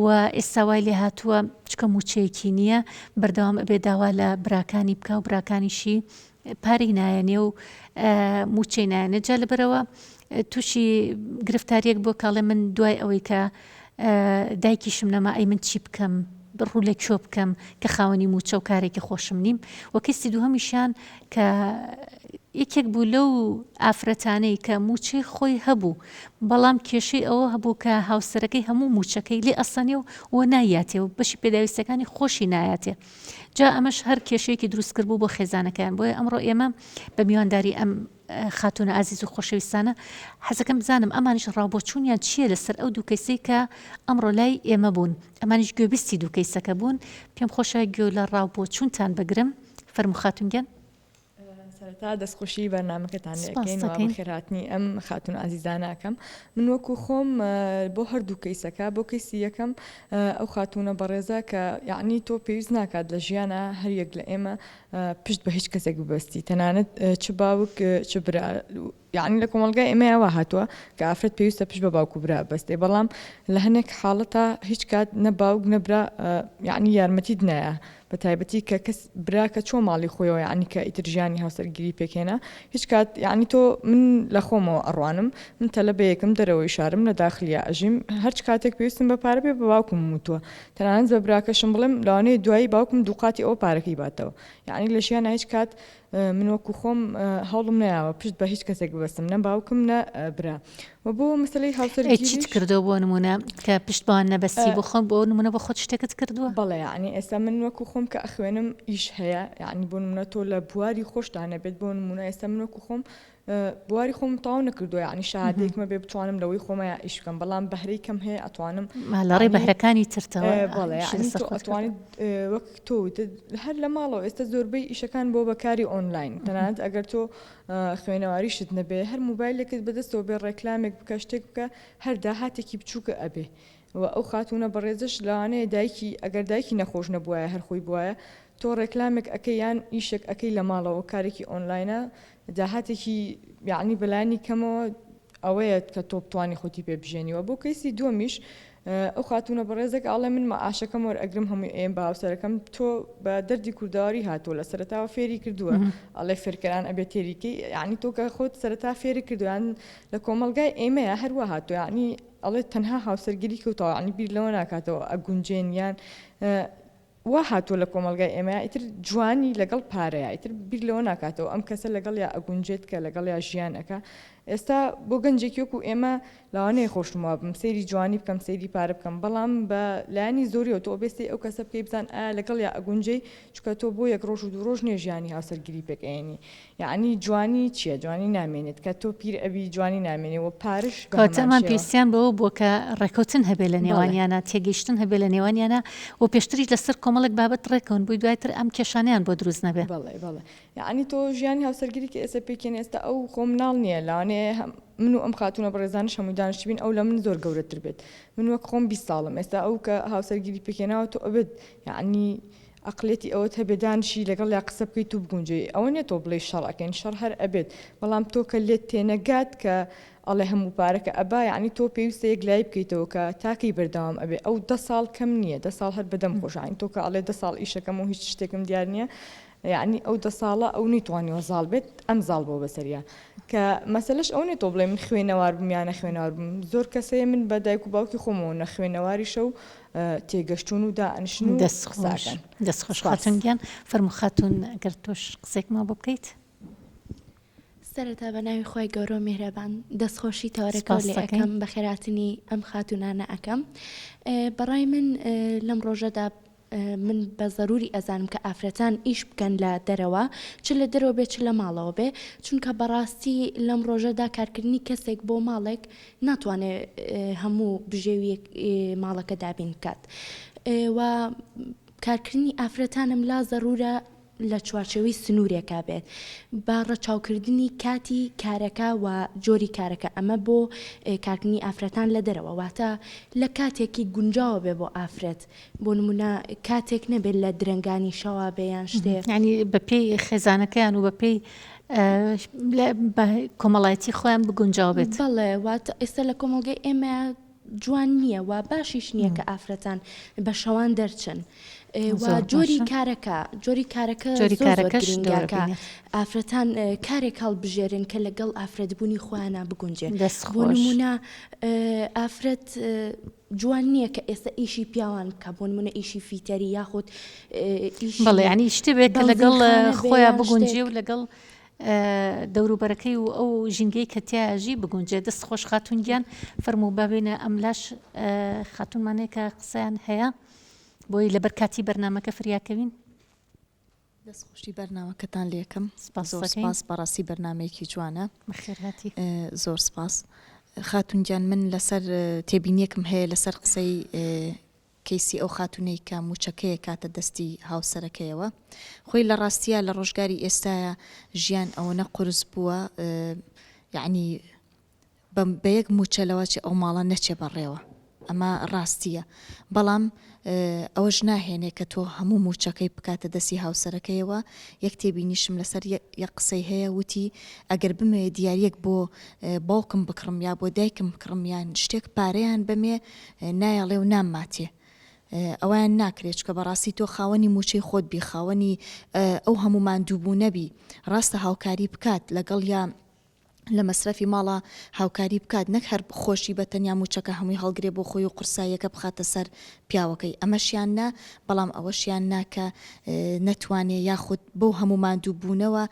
و ئێستا وای لێ هاتووە چکە موچەیەکی نییە بەردەوام ئەبێ داوا لە براکانی بکە و براکانیشی پارەی نایەنێ و موچەی نایەنێ جا لەبەرەوە تووشی گرفتاریەک بۆ کاڵێ من دوای ئەوەی کە دایکیشم نەما ئەی من چی بکەم ڕوو لە کۆ بکەم کە خاوەنی موچە و کارێکی خۆشم نیم و کەسی دووهەمیشان کە یەکێک بوو لەو ئافرەتانەی کە موچەی خۆی هەبوو بەڵام کێشەی ئەوە هەبوو کە هاوسەرەکەی هەموو موچەکەی لێ ئەسەنێ و نایاتێ و بەشی پێداویستەکانی خۆشی نایاتێ جا ئەمەش هەر کێشەیەکی دروست کرد بوو بۆ خێزانەکەیان بۆیە ئەمڕۆ ئێمە بە میوانداری ئەم خاتونە ئازیز و خۆشەویستانە حەزەکەم بزانم ئەمانیش ڕاوبۆچوونیان چییە لەسەر ئەو دوو کەیسەی کە ئەمڕۆ لای ئێمە بوون ئەمانیش گوێبیستی دوو کەیسەکە بوون پێم خۆشە گوێ لە ڕاوبۆچوونتان بگرم فەرموو خاتونگیان سەرەتا دەستخۆشی بەرنامەکەتان لەکەین و خێراتنی ئەم خاتون ئازیزانەکەم من وەکو خۆم بۆ هەردوو کەیسەکە بۆ کەیسی یەکەم ئەو خاتونە بەڕێزە کە یعنی تۆ پێویست ناکات لە ژیانە هەر یەک لە ئێمە پشت بە هیچ کەسێک ببەستی تەنانەت چ باوک چ برا یعنی لە کۆمەلگای ئێمە ئەوە هاتووە کە ئافرەت پێویستە پشت بە باوک و برا بەستێ بەڵام لە هەنێک حاڵەتە هیچ کات نە باوک نەبرا یعنی یارمەتیت نایە بە تایبەتی کە کەس براکە چۆ ماڵی خۆیەوە یعنی کە ئیتر ژیانی هاوسەرگیری پێکێنە هیچ کات یعنی تۆ من لە خۆمەوە ئەڕوانم من تەلە بە یەکەم دەرەوەی شارم لە داخلیا ئەژیم هەرچ کاتێک پێویستم بە پارە بێ بە باوکم وتووە تەنانەت بە براکەشم بڵێم لەوانەیە دوایی باوکم دووقاتی ئەو پارەکەی باتەوە یعنی لە ژیانە هیچ کات من وەکو خۆم هەوڵم نایەوە پشت بە هیچ کەسێک ببەستم نە باوکم نە برا و بۆ مەسەلەی هاوسەرگیری چیت کردەوە بۆ نمونە کە پشتبان نەبەستی بۆ خۆم بۆ نمونە بۆ خۆت شتێکت کردووە بەڵێ یعنی ئێستا من وەکو خۆم کە ئەخوێنم ئیش هەیە یعنی بۆ نمونە تۆ لە بواری خۆشتانە بێت بۆ نمونە ئێستا من وەکو خۆم بواری خۆم تاو نەکردووە یعنی شادێکمە بێ بتوانم لەوەی خۆمە ئیش بکەم بەڵام بەهرەی کەم هەیە ئەتوانم لەڕێ بەهرەکانی ترتەوە بەڵێ ئەتوانیت وەک تۆ هەر لە ماڵەوە ئێستا زۆربەی ئیشەکان بۆ بەکاری ئۆنلاین تەنانەت ئەگەر تۆ خوێنەواریشت نەبێ هەر موبایلێکت بەدەستەوە بێ ڕێکلامێک بکە شتێک بکە هەر داهاتێکی بچووکە ئەبێ و ئەو خاتونە بەڕێزش لەوانەیە دایکی ئەگەر دایکی نەخۆش نەبووە هەر خۆی بواە تۆ ڕێکلامێک ئەەکەی یان ئیشێک ئەەکەی لە ماڵەوە کارێکی ئۆنلاینە داهاتێکی یعنی بەلانی کەمەوە ئەوەیە کە تۆ بتوانی خۆتی پێ بژێنیەوە بۆ کەیسی دووەمیش ئەو خاتونە بەڕێزێک ئاڵێ من مەعاشەکەم وەرئەگرم هەمووی ئێم بە هاوسەرەکەم تۆ بە دەردی کورداواری هاتووە لە سەرەتاوە فێری کردووە ئەڵێ فێرکەران ئەبێ تێریکەی یعنی تۆ کە خۆت سەرەتا فێری کردویان لە کۆمەلگای ئێمەیە هەروە هاتووە یعنی ئەڵێ تەنها هاوسەرگیری کەوتەوە یعنی بیر لەوە ناکاتەوە ئەگونجێن یان وا هاتووە لە کۆمەلگای ئێمە ئیتر جوانی لەگەڵ پارەیە ئیتر بیر لەوە ناکاتەوە ئەم کەسە لەگەڵ یا ئەگونجێت کە لەگەڵ یا ژیانەکە ئێستا بۆ گەنجێکی وەکو ئێمە لەوانەیە خۆشمەوە بم سەیری جوانی بکەم سەیری پارە بکەم بەڵام بە لایانی زۆریەوە تۆ بێستی ئەو کەسە بکەی بزان ئایا لەگەڵ یا ئەگونجەی چکە تۆ بۆ یەک ڕۆژ و دوو ڕۆژ نێ ژیانی هاوسەرگیری پێکەێنی یعنی جوانی چییە جوانی نامێنێت کە تۆ پیر ئەبی جوانی نامێنێەوە پارش کاتەمان پێویستیان بەوە بۆ کە ڕێکوتن هەبێ لە نێوانیانە تێگەیشتن هەبێ لە نێوانیانە و پێشتریش لەسەر کۆمەڵک بابەت ڕێکەون بووی دوایتر ئەم کێشانیان بۆ دروست نەبێ بەڵێ یعنی تۆ ژیانی هاوسەرگیری کە ئێستا پێکێن ئێستا ئەو خۆم ناڵ نییە لاوانەیە ناتوانێ من و ئەم خاتونە بەڕێزانش هەمووی دانیشتبین ئەو لە من زۆر گەورەتر بێت من وەک خۆم 20 ساڵم ئێستا ئەو کە هاوسەرگیری پێکێناوە تۆ ئەبێت یعنی عقلێتی ئەوەت هەبێ دانیشی لەگەڵ یا قسە بکەیت و بگونجێ ئەوە نیە تۆ بڵێ شەڕەکەین شەڕ هەر ئەبێت بەڵام تۆ کە لێت تێنەگات کە ئەڵێ هەموو پارەکە ئەبا یعنی تۆ پێویستە یەک لای بکەیتەوە کە تاکەی بەردەوام ئەبێ ئەو 10 ساڵ کەم نییە 10 ساڵ هەر بەدەم خۆشین تۆ کە ئەڵێ 10 ساڵ ئیشەکەم و هیچ شتێکم دیار نییە یعنی ئەو 10 ساڵە ئەو نەیتوانیەوە زاڵ بێت ئەم زاڵ بۆ بەسەریە کە مەسەلەش ئەو نێت تۆ بڵێ من خوێنەوار بم یانە خوێنەوار بم زۆر کەسەیە من بە دایک و باوکی خۆمەوە نەخوێنەواریشە و تێگەشتون و دانیشتن و دەستخۆش خاتونگیان فەرموو خاتون ئەگەر تۆش قسێکمان بۆ بکەیت سەرەتا بە ناوی خۆی گەورە و میهرەبان دەستخۆشی تەوەرەکە لێ ئەەکەم بە خێراتنی ئەم خاتونانە ئەەکەم بەڕای من لەم ڕۆژەدا من بە ضروری ئەزانم کە ئافرەتان ئیش بکەن لە دەرەوە چ لە دەرەوە بێ چ لە ماڵەوە بێ چونکە بەڕاستی لەم ڕۆژەدا کارکردنی کەسێک بۆ ماڵێک ناتوانێت هەموو بژێوی ماڵەکە دابین بکات و کارکردنی ئافرەتانم لا ضرورە لە چوارچەوەی سنوورێکا بێت با ڕەچاوکردنی کاتی کارەکە و جۆری کارەکە ئەمە بۆ کارکردنی ئافرەتان لە دەرەوە واتە لە کاتێکی گونجاوە بێ بۆ ئافرەت بۆ نمونە کاتێک نەبێت لە درنگانی شەوا بەیان شتێ ینی بە پێی خێزانەکەیان و بە پێی کۆمەڵایەتی خۆیان بگونجاو بێت بەڵێ واتە ئێستا لە کۆمەڵگەی ئێمە جوان نییە و باشیش نییە کە ئافرەتان بە شەوان دەرچن جۆری کارەکە گرنگاکە ئافرەتان کارێک هەڵبژێرن کە لەگەڵ ئافرەتبوونی خۆیانە بگونجێن بۆ نمونە ئافرەت جوان نییە کە ئێستا ئیشی پیاوان بکە بۆ نمونە ئیشی فیتەری یاخود بەڵێ ینی شتێ بێت کە لەگەڵ خۆیان بگونجێ و لەگەڵ دەوروبەرەکەی و ئەو ژینگەی کە تیاژی بگونجێ دەست خۆش خاتونگیان فەرموو بابێنە ئەملاش خاتونمانەیە کە قسەیان هەیە بۆی لەبەر کاتی بەرنامەکە فریاکەوین دەستخۆشی بەرنامەکەتان لێکم زۆر سپاس بەڕاستی بەرنمەیەکی جوانە زۆر سپاس خاتونگیان من لەسەر تێبینیەکم هەیە لەسەر قسەی کەیسی ئەو خاتونەی کە موچەکەیە کاتە دەستی هاوسەرەکەیەوە خۆی لە ڕاستیە لە ڕۆژگاری ئێستاە ژیان ئەوەنە قورس بووە یعنی بە یەک موچەلەوە چی ئەو ماڵە نەچێ بەڕێوە ئەمە ڕاستیە بەڵام ئەوەش ناهێنێ کە تۆ هەموو موچەکەی بکاتە دەستی هاوسەرەکەیەوە یەک تێبینیشم لەسەر یەک قسەی هەیە وتی ئەگەر بمێ دیارەک بۆ باوکم بکڕم یا بۆ دایکم بکڕم یان شتێک پارەیان بمێ نایەڵێ و نامماتێ ئەویان ناکرێت کە بەڕاستی تۆ خاوەنی موچەی خۆت بی خاوەنی ئەو هەموو ماندووبوو نەبی ڕاستە هاوکاری بکات لەگەڵ یا لە مەسرەفی ماڵە هاوکاری بکات نەک هەر خۆشی بە تەنیا موچەکە هەمووی هەڵگرێ بۆ خۆی و قورساییەکە بخاتە سەر پیاوەکەی ئەمەشیان نا بەڵام ئەوەشیان ناکە نەتوانێ یاخود بەو هەموو ماندووبوونەوە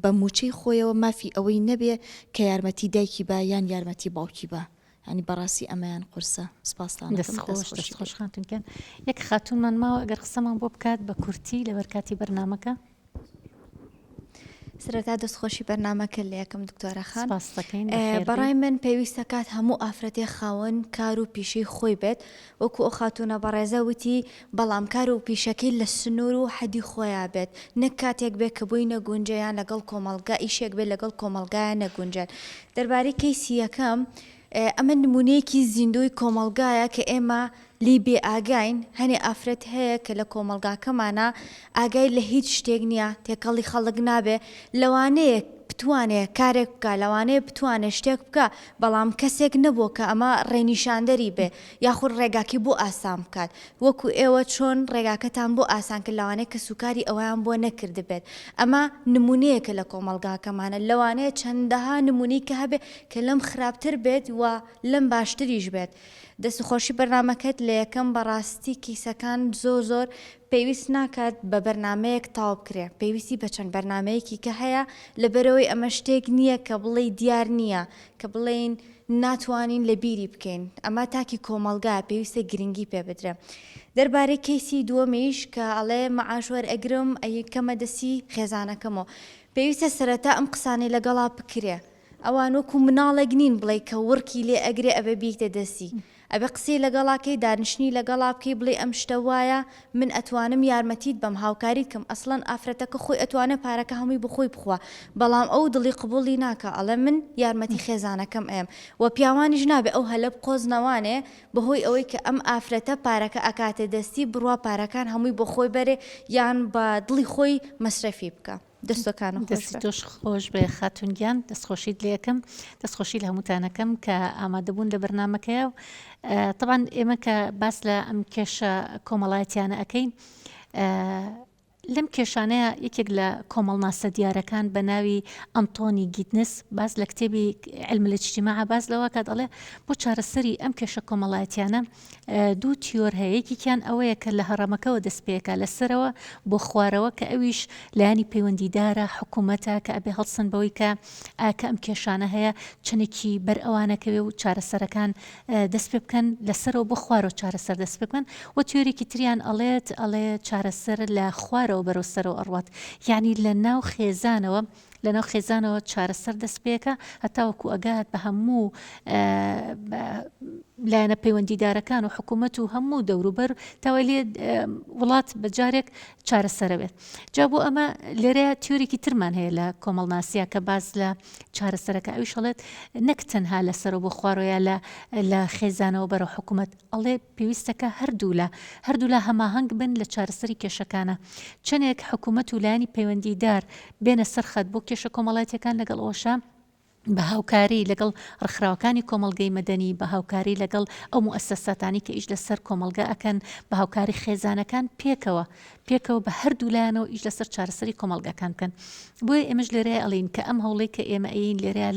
بە موچەی خۆیەوە مافی ئەوەی نەبێ کە یارمەتی دایکی با یان یارمەتی باوکی بە ینی بەڕاستی ئەمەیان قورسە سپاسان دەستخۆش خاتونکەن یەک خاتونمان ماوە ئەگەر قسەمان بۆ بکات بە کورتی لەبەر کاتی بەرنامەکە سرەتا دەستخۆشی بەرنامەکە لە یەکەم دکتۆرە خان بەڕای من پێویستە کات هەموو ئافرەتێ خاوەن کار و پیشەی خۆی بێت وەکو ئەو خاتونە بەڕێزە وتی بەڵام کار و پیشەکەی لە سنوور و حەدی خۆیان بێت نەک کاتێک بێت کە بووی نەگونجیان لەگەڵ کۆمەلگا ئیشێک بێت لەگەڵ کۆمەلگایە نەگونجێت دەربارەی کەیسی یەکەم ئەمە نمونەیەکی زیندوی کۆمەلگایە کە ئێمە لی بێ ئاگاین هەنێ ئافرەت هەیە کە لە کۆمەلگاکەمانە ئاگای لە هیچ شتێک نییە تێکەڵی خەڵک نابێ لەوانەیە بتوانێت کارێک بکە لەوانەیە بتوانێت شتێک بکە بەڵام کەسێک نەبوو کە ئەمە ڕێنیشاندەری بێ یاخود ڕێگاکی بۆ ئاسان بکات وەکو ئێوە چۆن ڕێگاکەتان بۆ ئاسان کرد لەوانەیە کە سوکاری ئەویان بۆ نەکرد بێت ئەمە نمونەیەکە لە کۆمەلگاکەمانە لەوانەیە چەندەها نمونی کە هەبێ کە لەم خراپتر بێت و لەم باشتریش بێت دەستخۆشی بەرنمەکەت لە یەکەم بەڕاستی کیسەکان زۆر پێویست ناکات بە بەرنمەیەک تاو بکرێ پێویستی بە چەند بەرنمەیەکی کە هەیە لەبەرەوەی ئەمە شتێک نییە کە بڵێ دیار نییە کە بڵێن ناتوانین لە بیری بکەین ئەمە تاکی کۆمەلگا پێویستە گرنگی پێ بدرێ دەربارەی کەیسی دووەمیش کە ئەڵێ مەعاشوەر ئەگرم ئەیکەمە دەستی خێزانەکەمەوە پێویستە سەرەتا ئەم قسانەی لەگەڵا بکرێ ئەوان وەکو مناڵێک نین بڵێ کە وڕکی لێ ئەگرێ ئەبە بیکتە دەستی ئەبێ قسەی لەگەڵاکەی دانیشتنی لەگەڵا بکەی بڵێ ئەم شتە وایە من ئەتوانم یارمەتیت بەم هاوکاریت کەم ئەسڵەن ئافرەتەکە خۆی ئەتوانێت پارەکە هەمووی بخۆی بخوا بەڵام ئەو دڵی قبولی ناکە ئەڵێ من یارمەتی خێزانەکەم ئەم و پیاوانیش نابێ ئەو هەلە قۆزنەوانێ بەهۆی ئەوەی کە ئەم ئافرەتە پارەکە ئەکاتە دەستی بڕوا پارەکان هەمووی بۆ خۆی بەرێ یان بە دڵی خۆی مەسرەفی بکە. دەستەکان دەستی تۆش خۆش بێ خاتونگیان دەستخۆشیت لێکم دەستخۆشی لە هەمووتانەکەم کە ئامادەبوون لە بەرنمەکەیە و طبعاً ئێمە کە باس لە ئەم کێشە کۆمەڵایەتیانە ئەەکەین لەم کێشانەیە یەکێک لە کۆمەڵناسە دیارەکان بە ناوی ئەنتۆنی گیتنس باز لە کتێبی علم الاجتماع باز لەوە کە دەڵێ بۆ چارەسەری ئەم کێشە کۆمەڵایەتیانە دوو تیۆر هەیە یەکێکیان ئەوەیە کە لە هەڕەمەکەەوە دەستپێکە لەسەرەوە بۆ خوارەوە کە ئەویش لایانی پەیوەندیدارە حکوومەتە کە ئەبێ هەڵسن بەوەی کە ئەم کێشانە هەیە چنێکی بەر ئەوانەکەوێ و چارەسەرەکان دەست پێ بکەن لەسەرەوە بۆ خوارەوە چارەسەر دەست پێ بکەن و تیۆرێکی تریان ئەڵێ چارەسەر لە خوارەوە بەرەوسەرەوە ئەڕوات یعنی لە ناو خێزانەوە چارەسەر دەست پێکە هەتاوەکو ئەگات بە هەموو لایەنە پەیوەندیدارەکان و حکوومەت و هەموو دەوروبەر تاوای لێ وڵات بەجارێک چارەسەرەوێت جا بۆ ئەمە لێرە تیۆرێکی ترمان هەیە لە کۆمەڵناسیە کە باز لە چارەسەرەکە ئەوی شەڵێت نەک تەنها لەسەرەوە بۆ خوارۆیە لە خێزانەوە بەرە حکوومەت ئەڵێ پێویستەکە هەردوو لە هەماهەنگ بن لە چارەسەری کێشەکانە چەندێک حکوومەت و لایانی پەیوەندیدار بێنە سەرخەت بۆ کێشە کۆمەڵایەتیەکان لەگەڵ ئەوەشە بە هاوکاری لەگەڵ ڕخراوەکانی کۆمەڵگەی مەدەنی بە هاوکاری لەگەڵ ئەو موسسەساتانی کە ئیش لەسەر کۆمەلگا ئەکەن بە هاوکاری خێزانەکان پێکەوە بە هەردوو لایەنەوە ئیش لەسەر چارەسەری کۆمەلگاکان بکەن بۆیە ئێمەش لێرەیە ئەڵین کە ئەم هەوڵەی کە ئێمە ئەین لێرەیە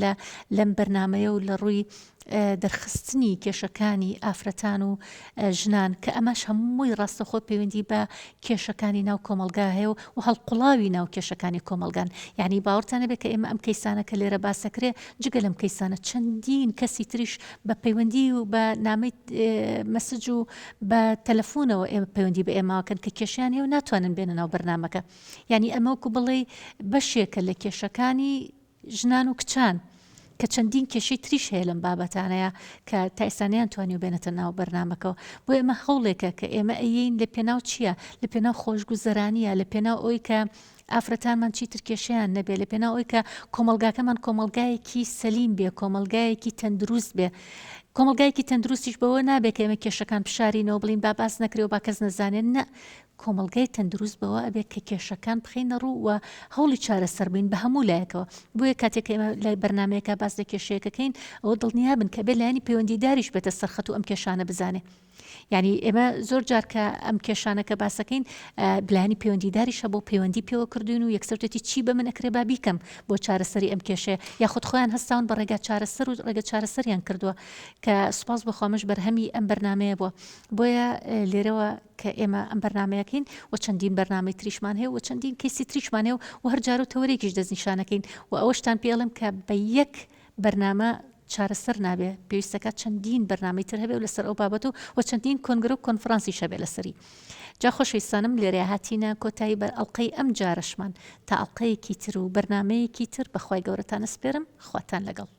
لەم بەرنامەیە و لە ڕووی دەرخستنی کێشەکانی ئافرەتان و ژنان کە ئەمەش هەمووی ڕاستەخۆ پەیوەندی بە کێشەکانی ناو کۆمەلگا هەیە و هەڵقوڵاوی ناو کێشەکانی کۆمەلگان یعنی باوەڕتانە بێت کە ئێمە ئەم کەیسانە کە لێرە باسەکرێ جگە لەم کەیسانە چەندین کەسی تریش بە پەیوەندی و بە نامەی مەسج و بە تەلەفۆنەوە ئێمە پەیوەندی بە ئێماکەن کە کێشیان هەیە و ناتوانن بێنە ناو بەرنامەکە یعنی ئەمە وەکو بڵێ بەشێکە لە کێشەکانی ژنان و کچان کە چەندین کێشەی تریش هەیە لەم بابەتانەیە کە تایسانیان توانی و بێنێتە ناو بەرنامەکەەوە بۆ ئێمە هەوڵێکە کە ئێمە ئەین لە پێناو چییە لە پێناو خۆشگوزەرانیە لە پێناو ئەوی کە ئافرەتانمان چیتر کێشیان نەبێ لە پێناو ئەوی کە کۆمەلگاکەمان کۆمەلگایەکی سەلیم بێ کۆمەلگایەکی تەندروست بێ کۆمەلگایەکی تەندروستیش بەوە نابێت کە ئێمە کێشەکان پشارینەوە بڵین با باس نەکرێ و با کەس نەزانێن نە کۆمەلگای تەندروست بەوە ئەبێت کە کێشەکان بخینە ڕوو و هەوڵی چارەسەر بین بە هەموو لایەکەوە بۆیە کاتێک ئێمە لای بەرنمەیەەکە باس لە کێشەیەەکەکەین ئەوە دڵنیا بن کە بێ لایانی پەیوەندیداریش بێتە سەرخەت و ئەم کێشانە بزانێ یعنی ئێمە زۆر جار کە ئەم کێشانەکە باسەکەین بلایانی پەیوەندیداریشە بۆ پەیوەندی پێوە کردوین و یەکسەرێتی چی بە من ئەکرێ با بیکەم بۆ چارەسەری ئەم کێشەیە یاخود خۆیان هەستاون بە ڕێگا چارەسەر و ڕێگە چارەسەریان کردووە کە سوپاس بەخوامش بەرهەمی ئەم بەرنمەیە بووە بۆیە لێرەوە کە ئێمە ئەم بەرنمەیەکەین و چەندین بەرنامەی تریشمان هەیە و چەندین کەسی تریشمان هەیە و هەر جار و تەوەرێکیش دەستنیشانەکەین و ئەوەشتان پێڵم کە بە یەک بەرنامە چارەسەر نابێ پێویستەکە چەندین بەرنامەی تر هەبێ و لەسەر ئەو بابەت و چەندین کۆنگرە و کۆنفرانسی شەبێ لەسەری جا خۆشەویستانم لێرە هاتیینە کۆتایی بەر ئەڵلقەی ئەم جارەشمان تا ئەڵلقەیەکی تر و بەرنمەیەکی تر بەخوای گەورەتان ئەسپێرم خواتان لەگەڵ